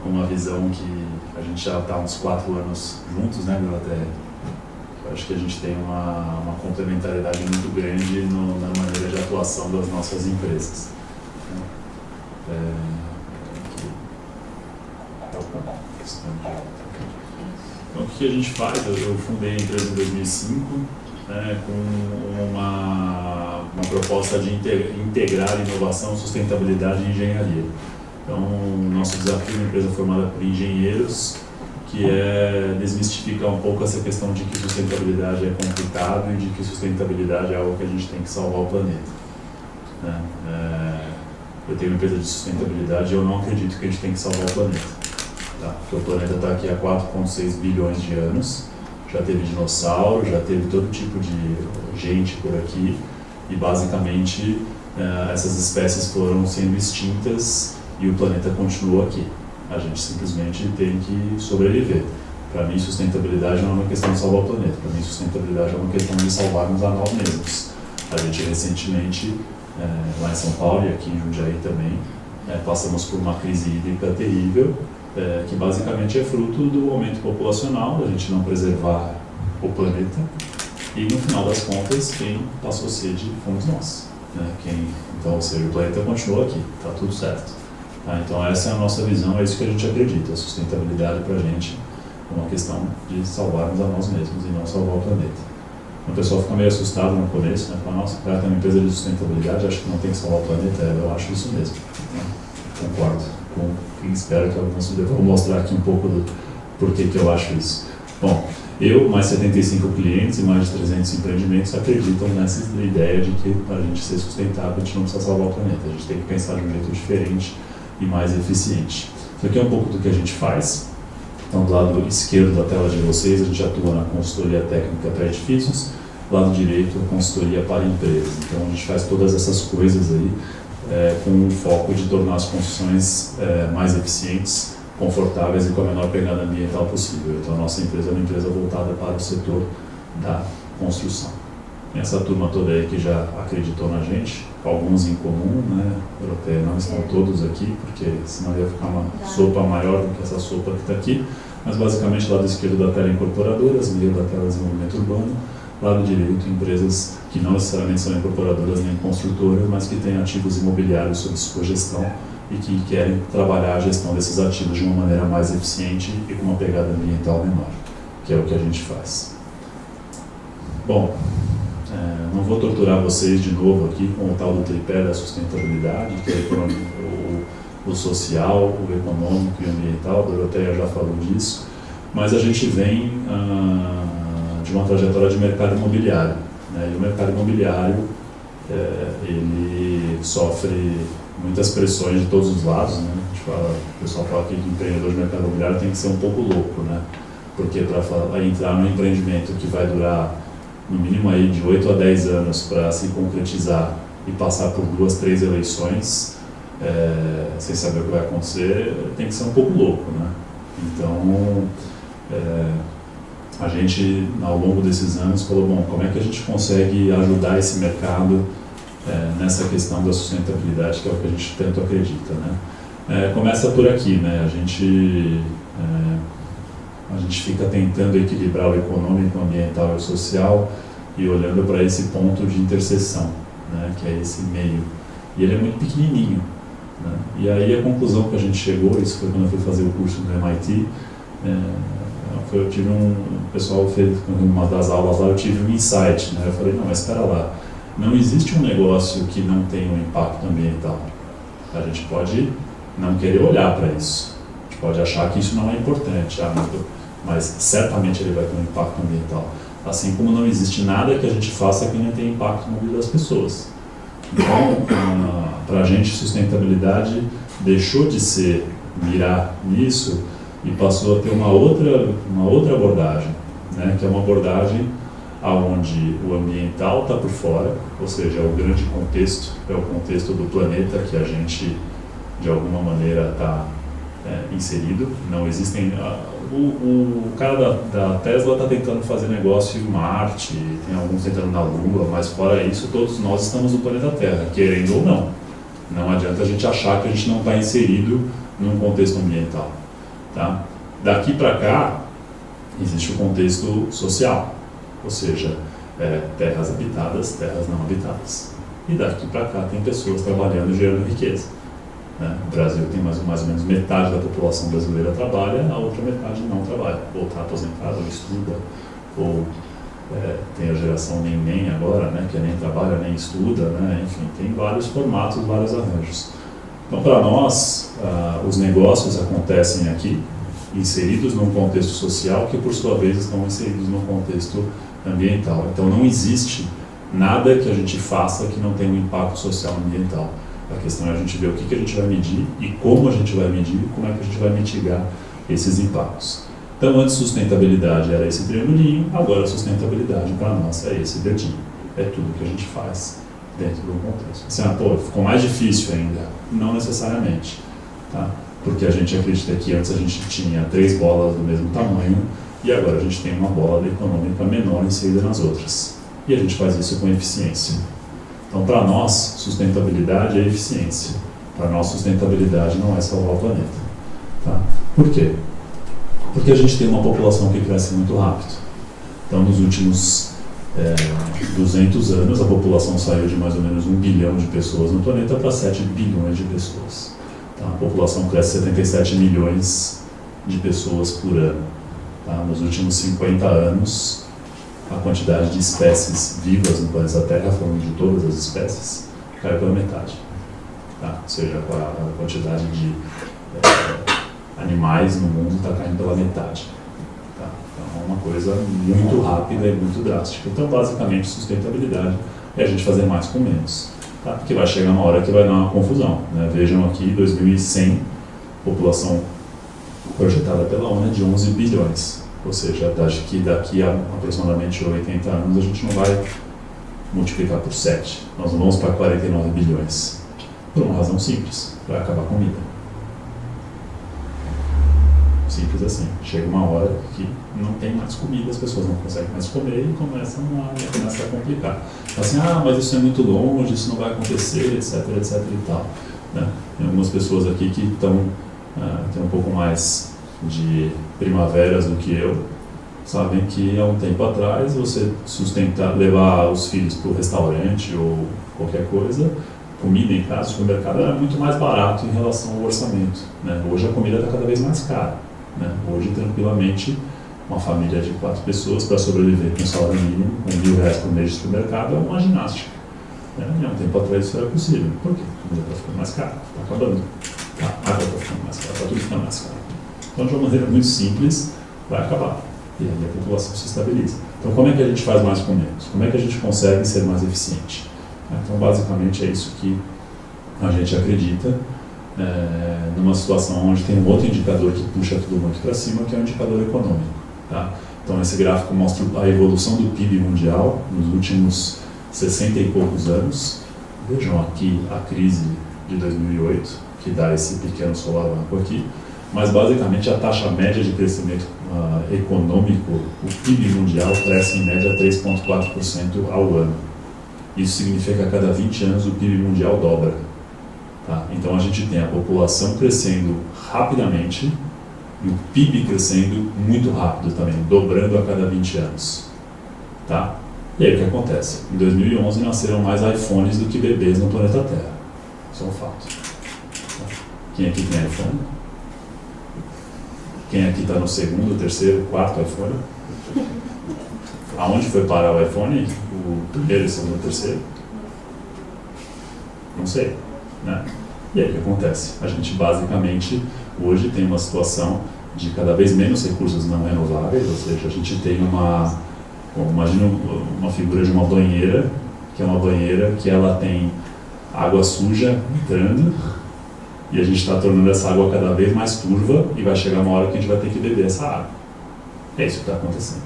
com uma visão que a gente já está há uns 4 anos juntos, né, Doroteia? Eu acho que a gente tem uma complementariedade muito grande na maneira de atuação das nossas empresas. Então, o que a gente faz? Eu fundei a empresa em 2005, né, com uma proposta de integrar inovação, sustentabilidade e engenharia. Então, nosso desafio é uma empresa formada por engenheiros, que é desmistificar um pouco essa questão de que sustentabilidade é complicado e de que sustentabilidade é algo que a gente tem que salvar o planeta. Né? Eu tenho uma empresa de sustentabilidade e eu não acredito que a gente tem que salvar o planeta. Tá? Porque o planeta está aqui há 4,6 bilhões de anos, já teve dinossauro, já teve todo tipo de gente por aqui e basicamente essas espécies foram sendo extintas e o planeta continuou aqui. A gente simplesmente tem que sobreviver. Para mim, sustentabilidade não é uma questão de salvar o planeta. Para mim, sustentabilidade é uma questão de salvarmos a nós mesmos. A gente recentemente, lá em São Paulo e aqui em Jundiaí também, passamos por uma crise hídrica terrível, que basicamente é fruto do aumento populacional, da gente não preservar o planeta. E no final das contas, quem passou sede fomos nós. Né? Então, ou seja, o planeta continua aqui, está tudo certo. Então essa é a nossa visão, é isso que a gente acredita. A sustentabilidade para a gente é uma questão de salvarmos a nós mesmos e não salvar o planeta. O pessoal fica meio assustado no começo, né? Fala, nossa, o cara tem uma empresa de sustentabilidade, acho que não tem que salvar o planeta. Eu acho isso mesmo. Né? Concordo com quem espera que alguns eu vou mostrar aqui um pouco do porquê que eu acho isso. Bom, eu, mais 75 clientes e mais de 300 empreendimentos acreditam nessa ideia de que para a gente ser sustentável a gente não precisa salvar o planeta, a gente tem que pensar de um jeito diferente e mais eficiente. Isso aqui é um pouco do que a gente faz. Então, do lado esquerdo da tela de vocês, a gente atua na consultoria técnica para edifícios, do lado direito, a consultoria para empresas. Então, a gente faz todas essas coisas aí com o foco de tornar as construções mais eficientes, confortáveis e com a menor pegada ambiental possível. Então, a nossa empresa é uma empresa voltada para o setor da construção. Essa turma toda aí que já acreditou na gente, alguns em comum, né? Não estão todos aqui, porque senão ia ficar uma sopa maior do que essa sopa que está aqui. Mas basicamente, lado esquerdo da tela, incorporadoras, meio da tela, desenvolvimento urbano. Lado direito, empresas que não necessariamente são incorporadoras nem construtoras, mas que têm ativos imobiliários sob sua gestão e que querem trabalhar a gestão desses ativos de uma maneira mais eficiente e com uma pegada ambiental menor, que é o que a gente faz. Bom, não vou torturar vocês de novo aqui com o tal do tripé da sustentabilidade, que é o social, o econômico e o ambiental. A Doroteia já falou disso, mas a gente vem de uma trajetória de mercado imobiliário, né? E o mercado imobiliário ele sofre muitas pressões de todos os lados, né? O pessoal fala que empreendedor de mercado imobiliário tem que ser um pouco louco, né? Porque para entrar num empreendimento que vai durar no mínimo aí de 8 a 10 anos para se concretizar e passar por 2, 3 eleições, sem saber o que vai acontecer, tem que ser um pouco louco, né? Então, a gente, ao longo desses anos, falou, bom, como é que a gente consegue ajudar esse mercado nessa questão da sustentabilidade, que é o que a gente tanto acredita, né? Começa por aqui, né? A gente fica tentando equilibrar o econômico, o ambiental e o social e olhando para esse ponto de interseção, né, que é esse meio. E ele é muito pequenininho. Né? E aí a conclusão que a gente chegou, isso foi quando eu fui fazer o curso no MIT, eu tive o pessoal fez uma das aulas lá, eu tive um insight, né? Eu falei, não, mas espera lá, não existe um negócio que não tenha um impacto ambiental. A gente pode não querer olhar para isso. Pode achar que isso não é importante. mas certamente ele vai ter um impacto ambiental. Assim como não existe nada que a gente faça que não tenha impacto na vida das pessoas. Então, para a gente, sustentabilidade deixou de ser mirar nisso e passou a ter uma outra abordagem, né, que é uma abordagem onde o ambiental está por fora, ou seja, o grande contexto é o contexto do planeta que a gente, de alguma maneira, está inserido. Não existem... O cara da Tesla está tentando fazer negócio em Marte, tem alguns tentando na Lua, mas fora isso, todos nós estamos no planeta Terra, querendo ou não. Não adianta a gente achar que a gente não está inserido num contexto ambiental. Tá? Daqui para cá, existe o contexto social, ou seja, terras habitadas, terras não habitadas. E daqui para cá tem pessoas trabalhando e gerando riqueza. O Brasil tem mais ou menos metade da população brasileira trabalha, a outra metade não trabalha, ou está aposentada, ou estuda, ou tem a geração nem agora, né, que nem trabalha nem estuda, né, enfim, tem vários formatos, vários arranjos. Então, para nós, os negócios acontecem aqui, inseridos num contexto social, que por sua vez estão inseridos num contexto ambiental. Então, não existe nada que a gente faça que não tenha um impacto social e ambiental. A questão é a gente ver o que a gente vai medir e como a gente vai medir e como é que a gente vai mitigar esses impactos. Então, antes sustentabilidade era esse triangulinho, agora sustentabilidade para nós é esse dedinho. É tudo que a gente faz dentro do contexto. Assim, ficou mais difícil ainda? Não necessariamente, tá? Porque a gente acredita que antes a gente tinha 3 bolas do mesmo tamanho e agora a gente tem uma bola econômica menor inserida nas outras. E a gente faz isso com eficiência. Então, para nós, sustentabilidade é eficiência. Para nós, sustentabilidade não é salvar o planeta. Tá? Por quê? Porque a gente tem uma população que cresce muito rápido. Então, nos últimos 200 anos, a população saiu de mais ou menos 1 bilhão de pessoas no planeta para 7 bilhões de pessoas. Tá? A população cresce 77 milhões de pessoas por ano. Tá? Nos últimos 50 anos, a quantidade de espécies vivas no planeta Terra, falando de todas as espécies, caiu pela metade. Tá? Ou seja, a quantidade de animais no mundo está caindo pela metade. Tá? Então é uma coisa muito rápida e muito drástica. Então, basicamente, sustentabilidade é a gente fazer mais com menos. Tá? Porque vai chegar uma hora que vai dar uma confusão. Né? Vejam aqui, 2100, população projetada pela ONU é de 11 bilhões. Ou seja, acho que daqui a aproximadamente 80 anos a gente não vai multiplicar por 7. Nós vamos para 49 bilhões. Por uma razão simples, vai acabar a comida. Simples assim. Chega uma hora que não tem mais comida, as pessoas não conseguem mais comer e começa a complicar. Então, assim, mas isso é muito longe, isso não vai acontecer, etc, etc e tal. Né? Tem algumas pessoas aqui que estão tem um pouco mais de primaveras do que eu, sabem que há um tempo atrás você levar os filhos para o restaurante ou qualquer coisa, comida em casa, supermercado, era muito mais barato em relação ao orçamento. Né? Hoje a comida está cada vez mais cara. Né? Hoje, tranquilamente, uma família de 4 pessoas para sobreviver com um salário mínimo, com R$1.000 por mês de supermercado, é uma ginástica. Né? E há um tempo atrás isso era possível. Por quê? A comida está ficando mais cara, está acabando. A água está ficando mais cara, está tudo ficando mais caro. Então, de uma maneira muito simples, vai acabar. E aí a população se estabiliza. Então, como é que a gente faz mais com menos? Como é que a gente consegue ser mais eficiente? Então, basicamente, é isso que a gente acredita numa situação onde tem um outro indicador que puxa tudo muito para cima, que é o indicador econômico. Tá? Então, esse gráfico mostra a evolução do PIB mundial nos últimos 60 e poucos anos. Vejam aqui a crise de 2008, que dá esse pequeno solavanco aqui. Mas, basicamente, a taxa média de crescimento econômico, o PIB mundial cresce em média 3,4% ao ano. Isso significa que a cada 20 anos o PIB mundial dobra. Tá? Então, a gente tem a população crescendo rapidamente e o PIB crescendo muito rápido também, dobrando a cada 20 anos. Tá? E aí, o que acontece? Em 2011, nasceram mais iPhones do que bebês no planeta Terra. Isso é um fato. Quem aqui tem iPhone? Quem aqui está no segundo, terceiro, quarto iPhone? Aonde foi parar o iPhone? O primeiro, segundo, terceiro? Não sei. Né? E aí o que acontece? A gente basicamente hoje tem uma situação de cada vez menos recursos não renováveis, ou seja, a gente tem imagina uma figura de uma banheira, que é uma banheira que ela tem água suja entrando, e a gente está tornando essa água cada vez mais turva, e vai chegar uma hora que a gente vai ter que beber essa água. É isso que está acontecendo.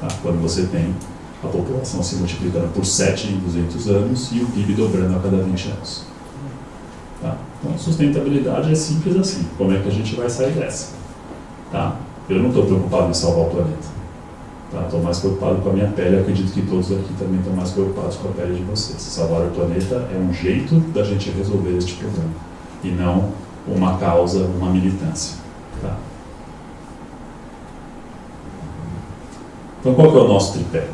Tá? Quando você tem a população se multiplicando por 7 em 200 anos e o PIB dobrando a cada 20 anos. Tá? Então, sustentabilidade é simples assim. Como é que a gente vai sair dessa? Tá? Eu não estou preocupado em salvar o planeta. Estou mais preocupado com a minha pele. Acredito que todos aqui também estão mais preocupados com a pele de vocês. Salvar o planeta é um jeito da gente resolver este problema e não uma causa, uma militância. Tá? Então, qual que é o nosso tripé?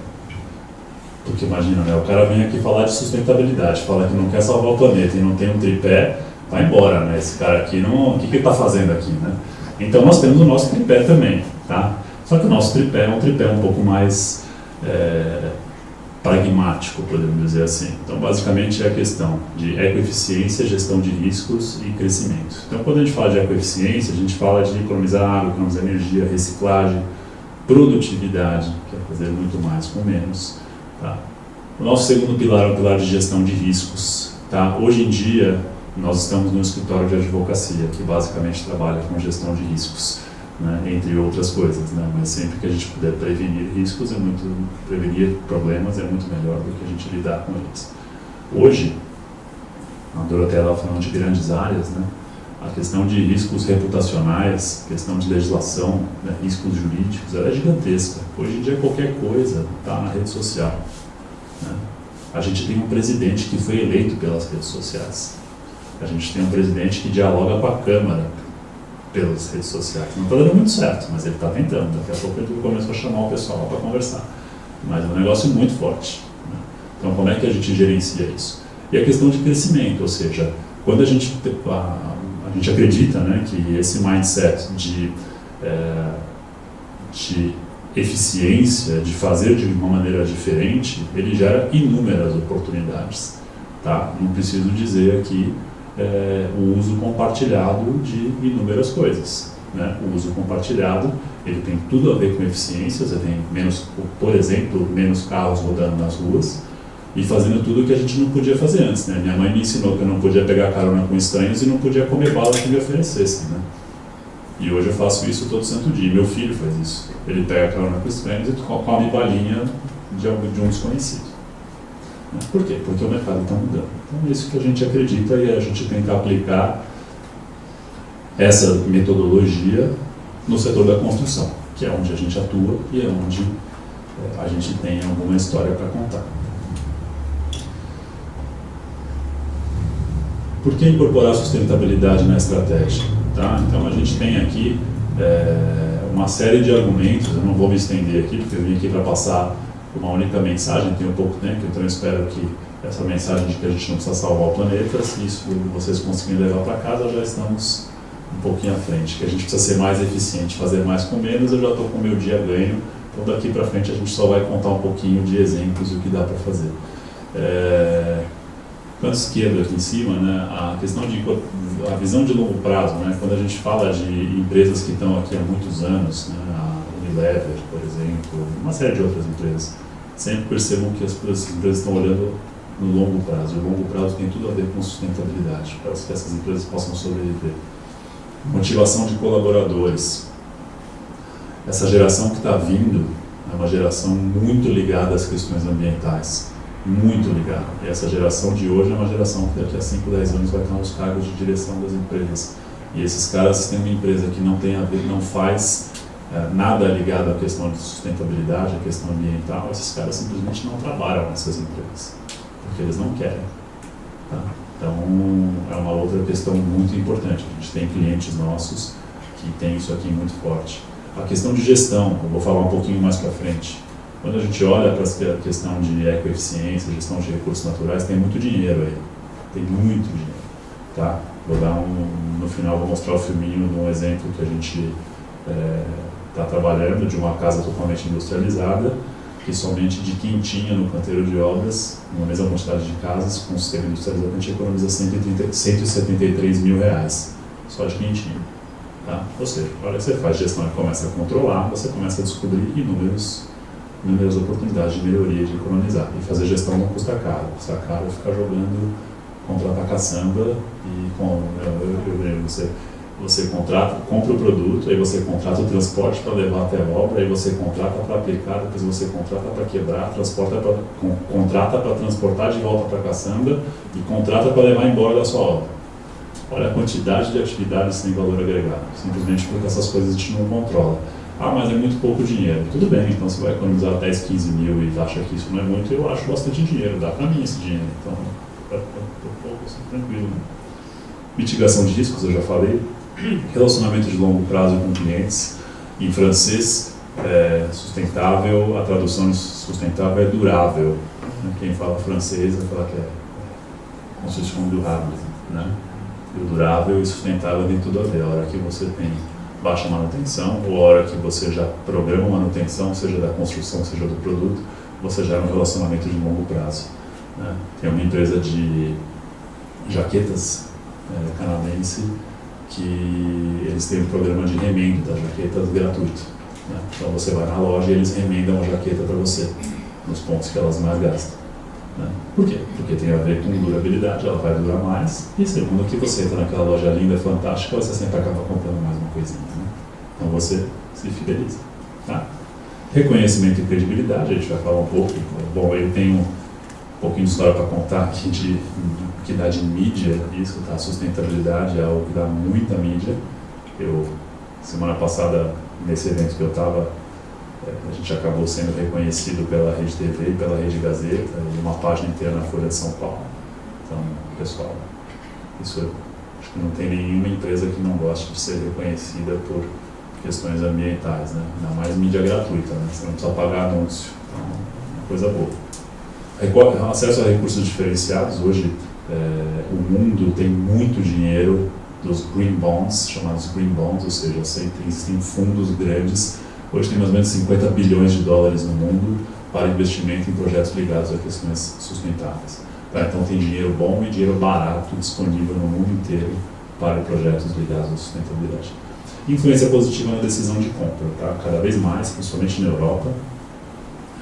Porque imagina, né? O cara vem aqui falar de sustentabilidade, fala que não quer salvar o planeta e não tem um tripé, vai embora, né? Esse cara aqui, não, o que ele está fazendo aqui, né? Então nós temos o nosso tripé também, tá? Só que o nosso tripé é um tripé um pouco mais pragmático, podemos dizer assim. Então basicamente é a questão de ecoeficiência, gestão de riscos e crescimento. Então quando a gente fala de ecoeficiência, a gente fala de economizar água, economizar energia, reciclagem, produtividade, que é fazer muito mais com menos. Tá? O nosso segundo pilar é o pilar de gestão de riscos. Tá? Hoje em dia, nós estamos no escritório de advocacia, que basicamente trabalha com gestão de riscos, né? Entre outras coisas. Né? Mas sempre que a gente puder prevenir riscos, prevenir problemas é muito melhor do que a gente lidar com eles. Hoje, a Doroteia estava falando de grandes áreas, né? A questão de riscos reputacionais, questão de legislação, né, riscos jurídicos, ela é gigantesca. Hoje em dia qualquer coisa está na rede social. Né? A gente tem um presidente que foi eleito pelas redes sociais. A gente tem um presidente que dialoga com a Câmara pelas redes sociais. Não está dando muito certo, mas ele está tentando. Daqui a pouco ele começou a chamar o pessoal para conversar. Mas é um negócio muito forte. Né? Então como é que a gente gerencia isso? E a questão de crescimento, ou seja, quando a gente acredita, né, que esse mindset de eficiência, de fazer de uma maneira diferente, ele gera inúmeras oportunidades. Tá? Não preciso dizer aqui o uso compartilhado de inúmeras coisas. Né? O uso compartilhado, ele tem tudo a ver com eficiência, você tem por exemplo, menos carros rodando nas ruas, e fazendo tudo o que a gente não podia fazer antes, né? Minha mãe me ensinou que eu não podia pegar carona com estranhos e não podia comer bala que me oferecessem, né? E hoje eu faço isso todo santo dia. Meu filho faz isso. Ele pega carona com estranhos e come balinha de um desconhecido. Né? Por quê? Porque o mercado está mudando. Então é isso que a gente acredita e a gente tenta aplicar essa metodologia no setor da construção, que é onde a gente atua e é onde a gente tem alguma história para contar. Por que incorporar a sustentabilidade na estratégia? Tá? Então a gente tem aqui uma série de argumentos, eu não vou me estender aqui, porque eu vim aqui para passar uma única mensagem, tenho pouco tempo, então eu espero que essa mensagem de que a gente não precisa salvar o planeta, se isso vocês conseguirem levar para casa, já estamos um pouquinho à frente, que a gente precisa ser mais eficiente, fazer mais com menos, eu já estou com o meu dia ganho, então daqui para frente a gente só vai contar um pouquinho de exemplos do que dá para fazer. Canto esquerdo aqui em cima, né, a questão a visão de longo prazo, né, quando a gente fala de empresas que estão aqui há muitos anos, né, a Unilever, por exemplo, uma série de outras empresas, sempre percebam que as empresas estão olhando no longo prazo. E o longo prazo tem tudo a ver com sustentabilidade, para que essas empresas possam sobreviver. Motivação de colaboradores. Essa geração que está vindo é uma geração muito ligada às questões ambientais. Muito ligado. E essa geração de hoje é uma geração que daqui a 5, 10 anos vai estar nos cargos de direção das empresas. E esses caras têm uma empresa que não tem a ver, não faz nada ligado à questão de sustentabilidade, à questão ambiental, esses caras simplesmente não trabalham nessas empresas, porque eles não querem. Tá? Então, é uma outra questão muito importante. A gente tem clientes nossos que têm isso aqui muito forte. A questão de gestão, eu vou falar um pouquinho mais para frente. Quando a gente olha para a questão de ecoeficiência, gestão de recursos naturais, tem muito dinheiro aí. Tem muito dinheiro. Tá? Vou dar no final, vou mostrar o filminho de um exemplo que a gente está trabalhando, de uma casa totalmente industrializada, que somente de quintinha no canteiro de obras, numa mesma quantidade de casas, com o sistema industrializado, a gente economiza R$173 mil, só de quintinha. Tá? Ou seja, a hora que você faz gestão e começa a controlar, você começa a descobrir inúmeras oportunidades de melhoria, de economizar. E fazer gestão não custa caro. Custa caro ficar jogando, contratar caçamba e você compra o produto, aí você contrata o transporte para levar até a obra, aí você contrata para aplicar, depois você contrata para quebrar, contrata para transportar de volta para a caçamba e contrata para levar embora da sua obra. Olha a quantidade de atividades sem valor agregado, simplesmente porque essas coisas a gente não controla. Ah, mas é muito pouco dinheiro. Tudo bem, então você vai economizar 10, 15 mil e acha que isso não é muito, eu acho bastante dinheiro, dá para mim esse dinheiro. Então, pouco, assim, tranquilo. Mitigação de riscos, eu já falei. Relacionamento de longo prazo com clientes. Em francês, sustentável, a tradução de sustentável é durável. Quem fala francês vai falar que é construção durável, né? E o durável e sustentável tem tudo a ver. A hora que você tem baixa manutenção, ou a hora que você já programa manutenção, seja da construção, seja do produto, você gera um relacionamento de longo prazo. Né? Tem uma empresa de jaquetas canadense que eles têm um programa de remendo das jaquetas gratuito. Né? Então você vai na loja e eles remendam a jaqueta para você, nos pontos que elas mais gastam. Né? Por quê? Porque tem a ver com durabilidade, ela vai durar mais, e segundo que você entra naquela loja linda, fantástica, você sempre acaba comprando mais uma coisinha. Né? Então você se fideliza. Tá? Reconhecimento e credibilidade, a gente vai falar um pouco. Bom, eu tenho um pouquinho de história para contar aqui que dá de mídia isso, tá? Sustentabilidade é algo que dá muita mídia. Semana passada, nesse evento que eu estava, a gente acabou sendo reconhecido pela Rede TV e pela Rede Gazeta, e uma página inteira na Folha de São Paulo. Então, pessoal, isso acho que não tem nenhuma empresa que não goste de ser reconhecida por questões ambientais, né? Ainda mais mídia gratuita, né? Você não precisa pagar anúncio, então é uma coisa boa. Acesso a recursos diferenciados. Hoje o mundo tem muito dinheiro dos green bonds, chamados green bonds, ou seja, existem fundos grandes. Hoje tem mais ou menos 50 bilhões de dólares no mundo para investimento em projetos ligados a questões sustentáveis. Tá? Então tem dinheiro bom e dinheiro barato disponível no mundo inteiro para projetos ligados à sustentabilidade. Influência positiva na decisão de compra. Tá? Cada vez mais, principalmente na Europa,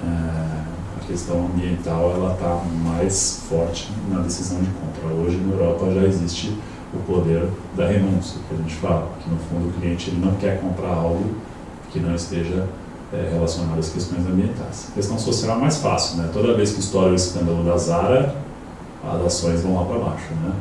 a questão ambiental está mais forte na decisão de compra. Hoje na Europa já existe o poder da renúncia, que a gente fala, que no fundo o cliente ele não quer comprar algo que não esteja relacionado às questões ambientais. A questão social é mais fácil, né? Toda vez que estoura o escândalo da Zara, as ações vão lá para baixo, né?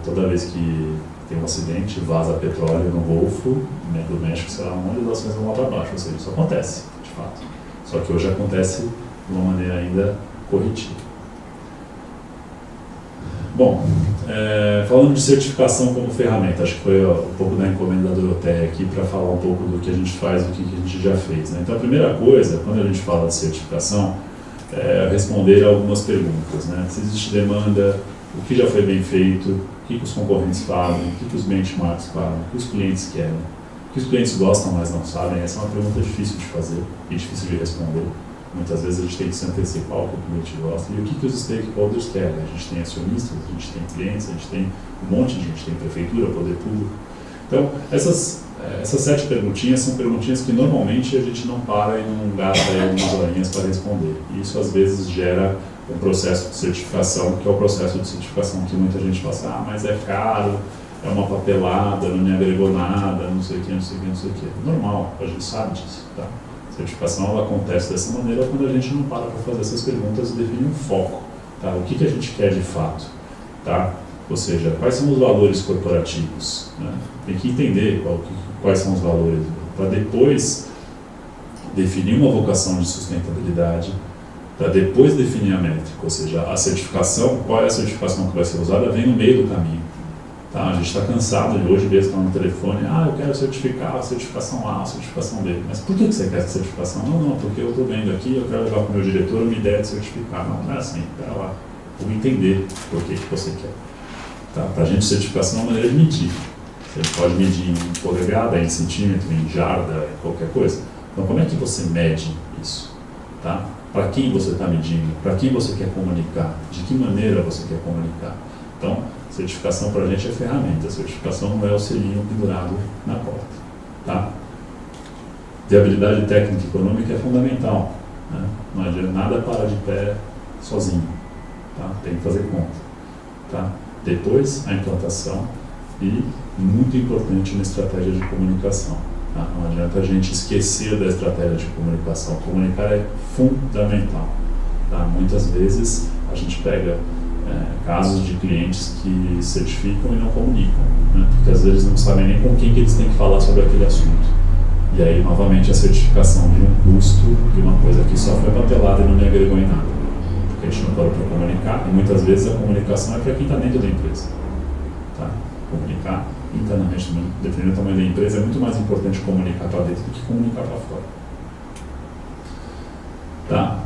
Toda vez que tem um acidente, vaza petróleo no Golfo, né, do México, sei lá onde, as ações vão lá para baixo. Ou seja, isso acontece, de fato. Só que hoje acontece de uma maneira ainda corretiva. Bom, falando de certificação como ferramenta, acho que foi um pouco da encomenda da Doroteia aqui para falar um pouco do que a gente faz, do que a gente já fez. Né? Então, a primeira coisa, quando a gente fala de certificação, é responder algumas perguntas. Né? Se existe demanda, o que já foi bem feito, o que os concorrentes fazem, o que os benchmarks fazem, o que os clientes querem, o que os clientes gostam, mas não sabem. Essa é uma pergunta difícil de fazer e difícil de responder. Muitas vezes a gente tem que se antecipar ao que o cliente gosta e o que os stakeholders querem. A gente tem acionistas, a gente tem clientes, a gente tem um monte de gente, tem prefeitura, poder público. Então, essas 7 perguntinhas são perguntinhas que normalmente a gente não para e não gasta algumas horinhas para responder. E isso às vezes gera um processo de certificação, que é o processo de certificação que muita gente fala, mas é caro, é uma papelada, não me agregou nada, não sei o que, não sei o que, não sei o que. Normal, a gente sabe disso, tá? A certificação ela acontece dessa maneira quando a gente não para fazer essas perguntas e define um foco. Tá? O que a gente quer de fato? Tá? Ou seja, quais são os valores corporativos? Né? Tem que entender quais são os valores, para depois definir uma vocação de sustentabilidade, para depois definir a métrica. Ou seja, a certificação, qual é a certificação que vai ser usada, vem no meio do caminho. Tá, a gente está cansado de hoje ver estar no telefone, eu quero certificar a certificação A, a certificação B. Mas por que você quer essa certificação? Não, porque eu estou vendo aqui, eu quero levar para o meu diretor uma ideia de certificar. Não é assim, espera lá, vou entender por que você quer. Tá? Para a gente, certificação é uma maneira de medir. Você pode medir em polegada, em centímetro, em jarda, em qualquer coisa. Então, como é que você mede isso? Tá? Para quem você está medindo? Para quem você quer comunicar? De que maneira você quer comunicar? Então, Certificação para a gente é ferramenta, certificação não é o selinho pendurado na porta. Tá? Viabilidade técnica e econômica é fundamental. Né? Não adianta nada parar de pé sozinho. Tá? Tem que fazer conta. Tá? Depois, a implantação e, muito importante, uma estratégia de comunicação. Tá? Não adianta a gente esquecer da estratégia de comunicação. Comunicar é fundamental. Tá? Muitas vezes a gente pega casos de clientes que certificam e não comunicam, né? Porque às vezes não sabem nem com quem que eles têm que falar sobre aquele assunto. E aí, novamente, a certificação vira um custo de uma coisa que só foi papelada e não me agregou em nada. Porque a gente não parou para comunicar, e muitas vezes a comunicação é para quem está dentro da empresa. Tá? Comunicar internamente, dependendo do tamanho da empresa, é muito mais importante comunicar para dentro do que comunicar para fora. Tá?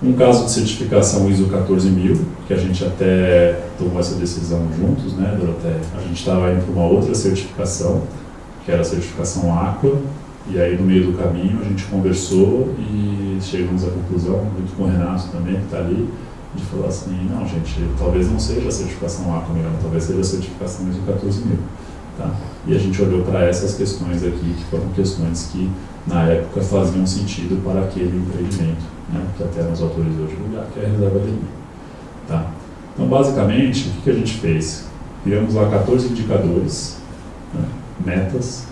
Um caso de certificação ISO 14000, que a gente até tomou essa decisão juntos, né, Doroteia? A gente estava indo para uma outra certificação, que era a certificação Aqua, e aí no meio do caminho a gente conversou e chegamos à conclusão, junto com o Renato também, que está ali, de falar assim, não gente, talvez não seja a certificação Aqua mesmo, talvez seja a certificação ISO 14000. Tá? E a gente olhou para essas questões aqui, que foram questões que na época faziam sentido para aquele empreendimento, né, que até nos autorizou de lugar, que é a reserva de linha. Tá? Então, basicamente, o que a gente fez? Criamos lá 14 indicadores, né, metas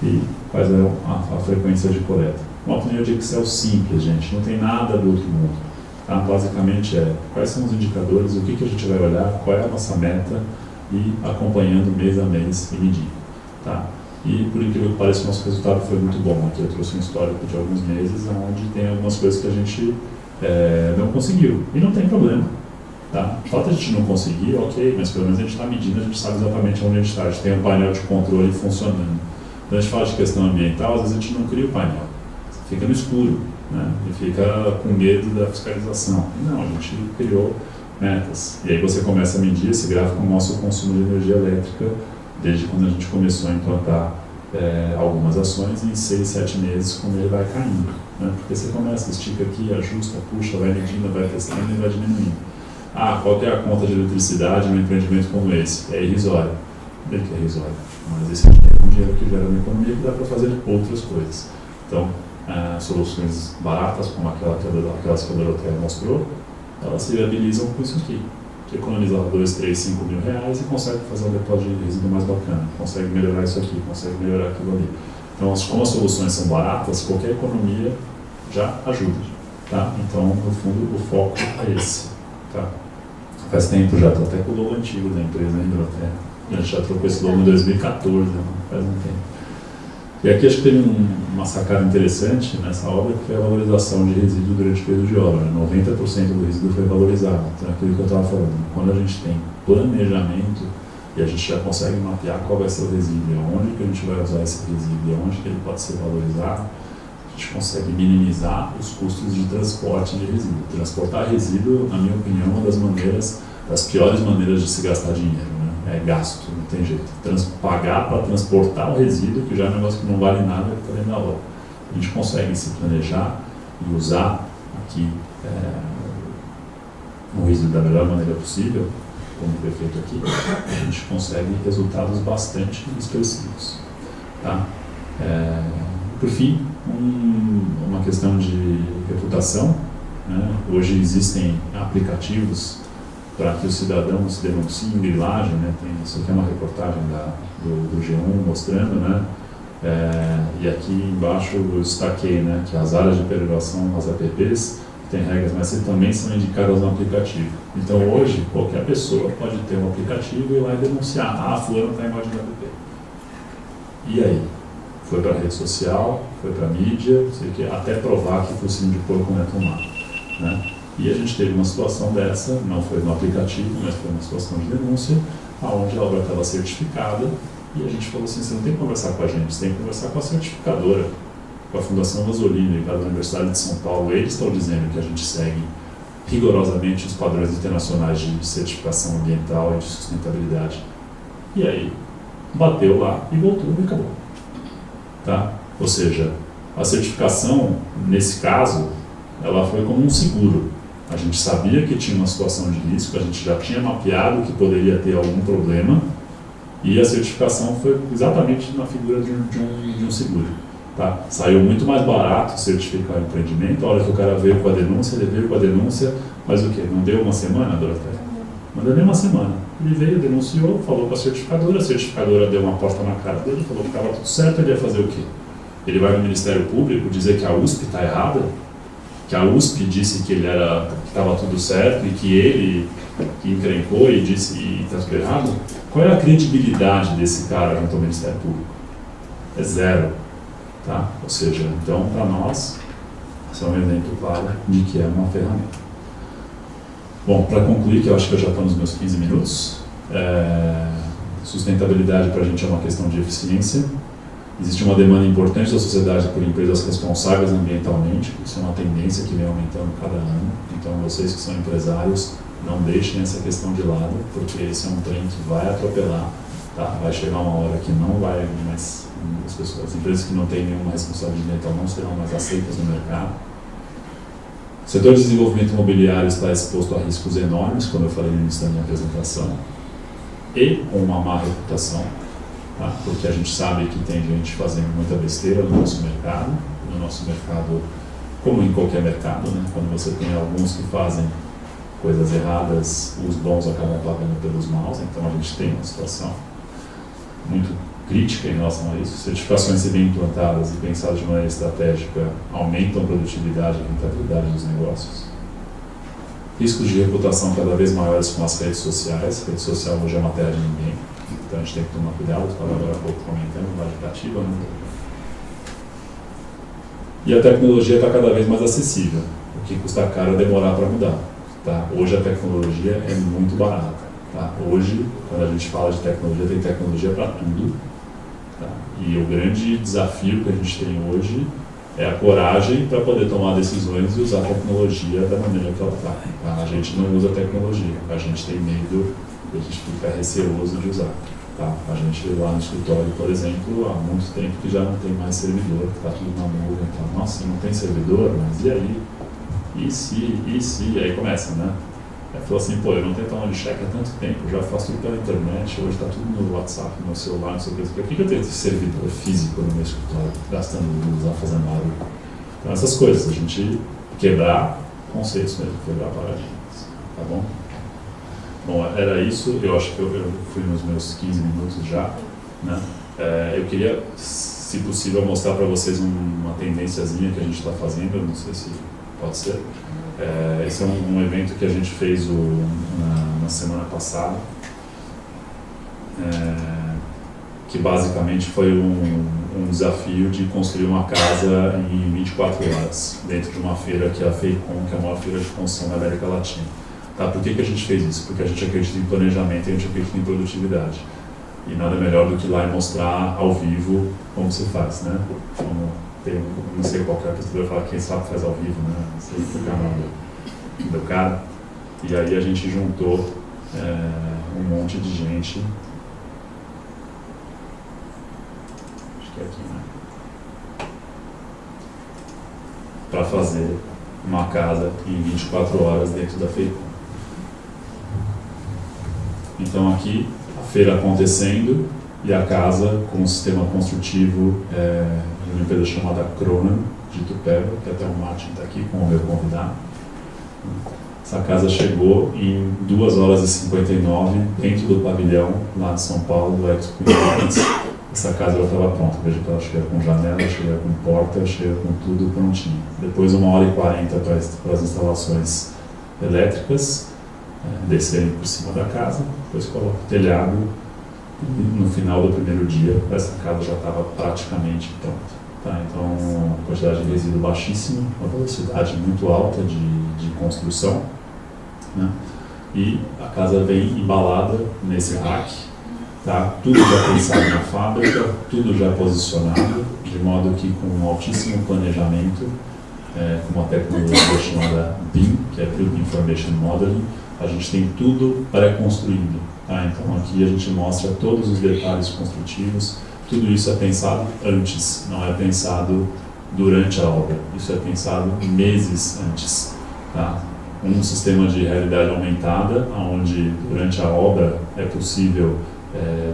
e quais eram a frequência de coleta. Uma planilha de Excel simples, gente, não tem nada do outro mundo. Tá? Basicamente quais são os indicadores, o que a gente vai olhar, qual é a nossa meta e acompanhando mês a mês e medindo. Tá? E por incrível que pareça, o nosso resultado foi muito bom. Aqui eu trouxe um histórico de alguns meses onde tem algumas coisas que a gente não conseguiu. E não tem problema. Tá? Falta a gente não conseguir, ok, mas pelo menos a gente está medindo, a gente sabe exatamente onde a gente está. A gente tem um painel de controle funcionando. Quando a gente fala de questão ambiental, às vezes a gente não cria o painel. Fica no escuro, né? E fica com medo da fiscalização. Não, a gente criou metas. E aí você começa a medir, esse gráfico mostra o consumo de energia elétrica desde quando a gente começou a implantar algumas ações, e em 6, 7 meses, como ele vai caindo. Né? Porque você começa, estica aqui, ajusta, puxa, vai medindo, vai testando e vai diminuindo. Qual que é a conta de eletricidade num empreendimento como esse? É irrisório. Bem que é irrisório, mas esse é um dinheiro que gera uma economia que dá para fazer outras coisas. Então, soluções baratas, como aquelas que a Doroteia mostrou, elas se viabilizam com isso aqui. Você economiza 2, 3, 5 mil reais e consegue fazer um depósito de resíduo mais bacana, consegue melhorar isso aqui, consegue melhorar aquilo ali. Então, como as soluções são baratas, qualquer economia já ajuda. Tá? Então, no fundo, o foco é esse. Tá? Faz tempo já, estou até com o logo antigo da empresa, né, Doroteia? A gente já trocou esse logo em 2014, né? Faz um tempo. E aqui acho que teve uma sacada interessante nessa obra, que foi a valorização de resíduo durante o período de obra. 90% do resíduo foi valorizado. Então é aquilo que eu estava falando. Quando a gente tem planejamento e a gente já consegue mapear qual vai ser o resíduo, onde que a gente vai usar esse resíduo, onde que ele pode ser valorizado, a gente consegue minimizar os custos de transporte de resíduo. Transportar resíduo, na minha opinião, é uma das piores maneiras de se gastar dinheiro. É gasto, não tem jeito. Pagar para transportar o resíduo, que já é um negócio que não vale nada, que está dentro da obra. A gente consegue se planejar e usar aqui o resíduo da melhor maneira possível, como foi feito aqui, a gente consegue resultados bastante expressivos. Tá? Por fim, uma questão de reputação. Né? Hoje existem aplicativos para que o cidadão se denuncie em grilagem, né? Isso aqui é uma reportagem do G1 mostrando, né? E aqui embaixo eu destaquei, né, que as áreas de preservação, as APPs, têm regras, mas também são indicadas no aplicativo. Então hoje, qualquer pessoa pode ter um aplicativo e ir lá e denunciar, fulano está invadindo a APP. E aí? Foi para a rede social, foi para a mídia, sei que, até provar que focinho de porco não é tomado, né? E a gente teve uma situação dessa, não foi no aplicativo, mas foi uma situação de denúncia, onde a obra estava certificada, e a gente falou assim, você não tem que conversar com a gente, você tem que conversar com a certificadora, com a Fundação Vasolino e com a Universidade de São Paulo. Eles estão dizendo que a gente segue rigorosamente os padrões internacionais de certificação ambiental e de sustentabilidade. E aí, bateu lá e voltou e acabou. Tá? Ou seja, a certificação, nesse caso, ela foi como um seguro. A gente sabia que tinha uma situação de risco, a gente já tinha mapeado que poderia ter algum problema, e a certificação foi exatamente na figura de um seguro. Tá? Saiu muito mais barato certificar o empreendimento. A hora que o cara veio com a denúncia, ele veio com a denúncia, mas o quê? Não deu uma semana, Doroteia? Não deu nem uma semana. Ele veio, denunciou, falou com a certificadora deu uma porta na cara dele, falou que estava tudo certo, ele ia fazer o quê? Ele vai no Ministério Público dizer que a USP está errada? Que a USP disse que estava tudo certo e que ele que encrencou e disse que está tudo errado? Qual é a credibilidade desse cara junto ao Ministério Público? É zero. Tá? Ou seja, então, para nós, isso é um exemplo claro de que é uma ferramenta. Bom, para concluir, que eu acho que eu já estou nos meus 15 minutos, sustentabilidade para a gente é uma questão de eficiência. Existe uma demanda importante da sociedade por empresas responsáveis ambientalmente, isso é uma tendência que vem aumentando cada ano. Então, vocês que são empresários, não deixem essa questão de lado, porque esse é um trem que vai atropelar, tá? Vai chegar uma hora que não vai mais, as empresas que não têm nenhuma responsabilidade ambiental não serão mais aceitas no mercado. O setor de desenvolvimento imobiliário está exposto a riscos enormes, como eu falei no início da minha apresentação, e com uma má reputação. Tá? Porque a gente sabe que tem gente fazendo muita besteira no nosso mercado, como em qualquer mercado, né? Quando você tem alguns que fazem coisas erradas, os bons acabam pagando pelos maus, então a gente tem uma situação muito crítica em relação a isso. Certificações, se bem implantadas e pensadas de maneira estratégica, aumentam a produtividade e rentabilidade dos negócios. Riscos de reputação cada vez maiores com as redes sociais. A rede social hoje é uma terra de ninguém. Então a gente tem que tomar cuidado, estava agora há pouco comentando, validativa, né? E a tecnologia está cada vez mais acessível. O que custa caro é demorar para mudar. Tá? Hoje a tecnologia é muito barata. Tá? Hoje, quando a gente fala de tecnologia, tem tecnologia para tudo. Tá? E o grande desafio que a gente tem hoje é a coragem para poder tomar decisões e usar a tecnologia da maneira que ela está. Tá? A gente não usa tecnologia, a gente tem medo, a gente fica receoso de usar. Tá? A gente lá no escritório, por exemplo, há muito tempo que já não tem mais servidor, está tudo na nuvem. Tá? Nossa, não tem servidor? Mas e aí? E se? E aí começa, né? Aí falou assim, pô, eu não tenho tomar de cheque há tanto tempo, já faço tudo pela internet, hoje está tudo no WhatsApp, no meu celular, não sei o que. Por que eu tenho esse servidor físico no meu escritório, gastando luz lá, fazendo barulho? Então essas coisas, a gente quebrar conceitos mesmo, quebrar paradigmas, tá bom? Bom, era isso, eu acho que eu fui nos meus 15 minutos já, né? Eu queria, se possível, mostrar para vocês uma tendênciazinha que a gente está fazendo, eu não sei se pode ser. Esse é um evento que a gente fez na semana passada, que basicamente foi um desafio de construir uma casa em 24 horas, dentro de uma feira que é a FEICOM, que é a maior feira de construção da América Latina. Tá? Por que a gente fez isso? Porque a gente acredita em planejamento e a gente acredita em produtividade. E nada melhor do que ir lá e mostrar ao vivo como se faz, né? Não sei qual que é a pessoa fala, quem sabe faz ao vivo, né? Não sei o canal do cara. E aí a gente juntou um monte de gente. Acho que é aqui, né? Para fazer uma casa em 24 horas dentro da FEICOM. Então aqui, a feira acontecendo e a casa com um sistema construtivo de uma empresa chamada Cronan, de Itupeva, que até o Martin está aqui com o meu convidado. Essa casa chegou em 2 horas e 59 dentro do pavilhão lá de São Paulo, do Expo Independence. Essa casa já estava pronta, veja que ela chega com janela, chega com porta, chega com tudo prontinho. Depois 1 hora e 40 para as instalações elétricas descerem por cima da casa, depois coloca o telhado e no final do primeiro dia essa casa já estava praticamente pronta. Tá, então, quantidade de resíduo baixíssima, uma velocidade muito alta de construção, né? E a casa vem embalada nesse rack, tá? Tudo já pensado na fábrica, tudo já posicionado, de modo que com um altíssimo planejamento, com uma tecnologia chamada BIM, que é Building Information Modeling, a gente tem tudo pré-construído. Tá? Então aqui a gente mostra todos os detalhes construtivos. Tudo isso é pensado antes, não é pensado durante a obra. Isso é pensado meses antes. Tá? um sistema de realidade aumentada, onde durante a obra é possível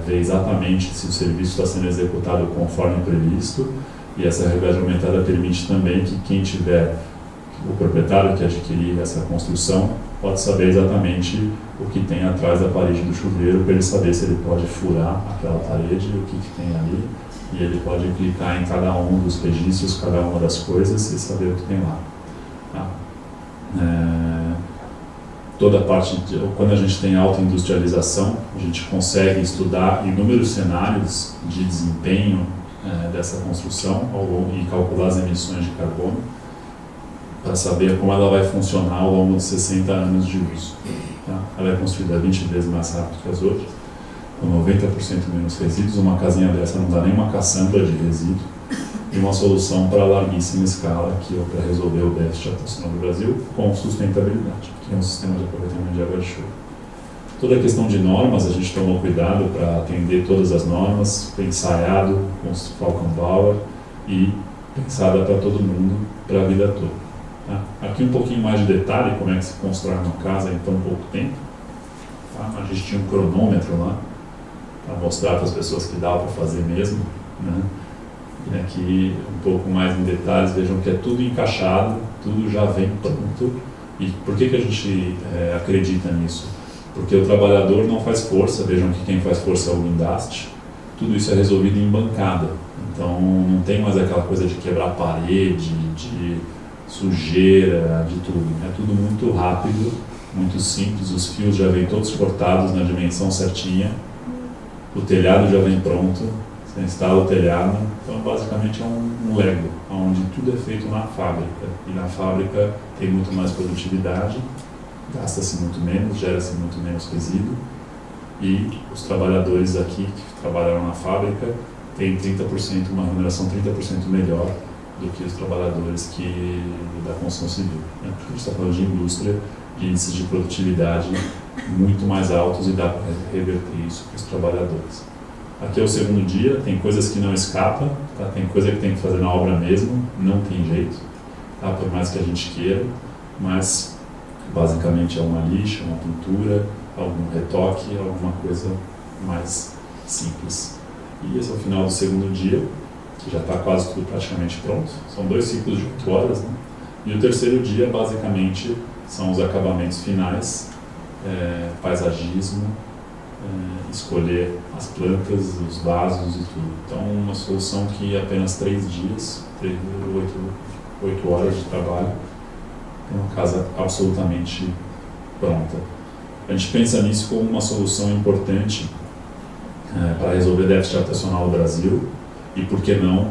ver exatamente se o serviço está sendo executado conforme previsto, e essa realidade aumentada permite também que quem tiver, o proprietário que adquirir essa construção, pode saber exatamente o que tem atrás da parede do chuveiro, para ele saber se ele pode furar aquela parede, o que tem ali, e ele pode clicar em cada um dos registros, cada uma das coisas e saber o que tem lá. Tá? Toda a parte, quando a gente tem alta industrialização, a gente consegue estudar inúmeros cenários de desempenho dessa construção e calcular as emissões de carbono para saber como ela vai funcionar ao longo de 60 anos de uso. Tá? Ela é construída 20 vezes mais rápido que as outras, com 90% menos resíduos. Uma casinha dessa não dá nem uma caçamba de resíduo, e uma solução para larguíssima escala, que é para resolver o déficit habitacional do Brasil com sustentabilidade, que é um sistema de aproveitamento de água de chuva. Toda a questão de normas, a gente tomou cuidado para atender todas as normas, foi ensaiado com o Falcon Bauer e pensada para todo mundo, para a vida toda. Tá? Aqui um pouquinho mais de detalhe, como é que se constrói uma casa em tão pouco tempo. Tá? A gente tinha um cronômetro lá, para mostrar para as pessoas que dá para fazer mesmo, né? E aqui um pouco mais em detalhes, vejam que é tudo encaixado, tudo já vem pronto. E por que a gente acredita nisso? Porque o trabalhador não faz força, vejam que quem faz força é o guindaste, tudo isso é resolvido em bancada. Então não tem mais aquela coisa de quebrar parede, de sujeira, de tudo. É tudo muito rápido, muito simples, os fios já vêm todos cortados na dimensão certinha, o telhado já vem pronto, você instala o telhado, então basicamente é um Lego, onde tudo é feito na fábrica, e na fábrica tem muito mais produtividade, gasta-se muito menos, gera-se muito menos resíduo, e os trabalhadores aqui que trabalharam na fábrica têm 30%, uma remuneração 30% melhor do que os trabalhadores da construção civil. Né? Porque a gente está falando de indústria, de índices de produtividade muito mais altos, e dá para reverter isso para os trabalhadores. Aqui é o segundo dia, tem coisas que não escapam, tá? Tem coisa que tem que fazer na obra mesmo, não tem jeito, tá? Por mais que a gente queira, mas basicamente é uma lixa, uma pintura, algum retoque, alguma coisa mais simples. E esse é o final do segundo dia, que já está quase tudo praticamente pronto. São 2 ciclos de 8 horas, né? E o terceiro dia, basicamente, são os acabamentos finais, paisagismo, escolher as plantas, os vasos e tudo. Então, uma solução que em apenas 3 dias, 8 horas de trabalho, é uma casa absolutamente pronta. A gente pensa nisso como uma solução importante para resolver o déficit habitacional no Brasil, e por que não,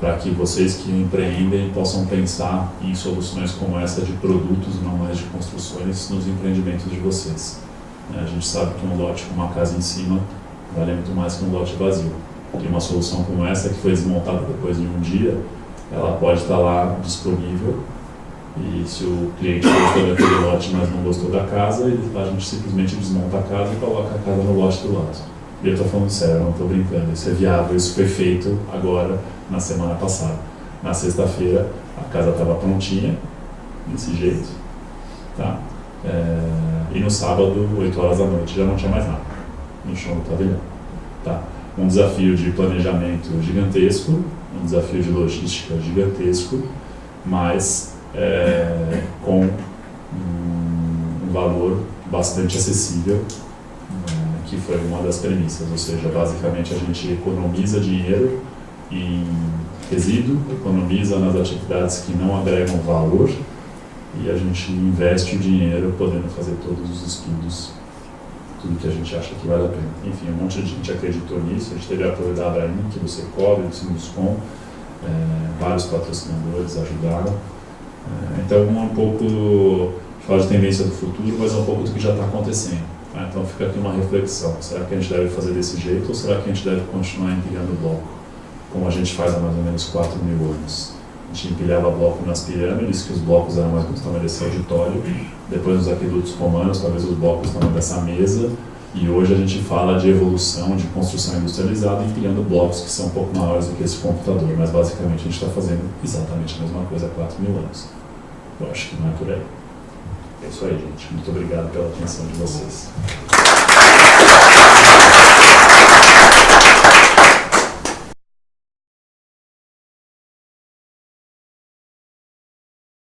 para que vocês que empreendem possam pensar em soluções como essa de produtos, não mais de construções, nos empreendimentos de vocês. A gente sabe que um lote com uma casa em cima vale muito mais que um lote vazio. E uma solução como essa, que foi desmontada depois de um dia, ela pode estar lá disponível, e se o cliente gostou daquele lote, mas não gostou da casa, a gente simplesmente desmonta a casa e coloca a casa no lote do lado. E eu estou falando sério, eu não estou brincando, isso é viável, isso foi feito agora, na semana passada. Na sexta-feira, a casa estava prontinha, desse jeito, tá? E no sábado, 8 horas da noite, já não tinha mais nada no chão do pavilhão, tá? Um desafio de planejamento gigantesco, um desafio de logística gigantesco, mas com um valor bastante acessível, que foi uma das premissas, ou seja, basicamente a gente economiza dinheiro em resíduo, economiza nas atividades que não agregam valor, e a gente investe o dinheiro podendo fazer todos os estudos, tudo que a gente acha que vale a pena. Enfim, um monte de gente acreditou nisso, a gente teve a apoio da Abraim, que você cobre, do Sinduscom, vários patrocinadores ajudaram. Então, um pouco, fala de tendência do futuro, mas um pouco do que já está acontecendo. Tá? Então, fica aqui uma reflexão. Será que a gente deve fazer desse jeito, ou será que a gente deve continuar empilhando bloco, como a gente faz há mais ou menos 4.000 anos? A gente empilhava bloco nas pirâmides, que os blocos eram mais ou menos do tamanho desse auditório. Depois, nos aquedutos romanos, talvez os blocos do tamanho dessa mesa. E hoje a gente fala de evolução, de construção industrializada, empilhando blocos que são um pouco maiores do que esse computador. Mas, basicamente, a gente está fazendo exatamente a mesma coisa há 4.000 anos. Eu acho que não é por aí. É isso aí, gente. Muito obrigado pela atenção de vocês.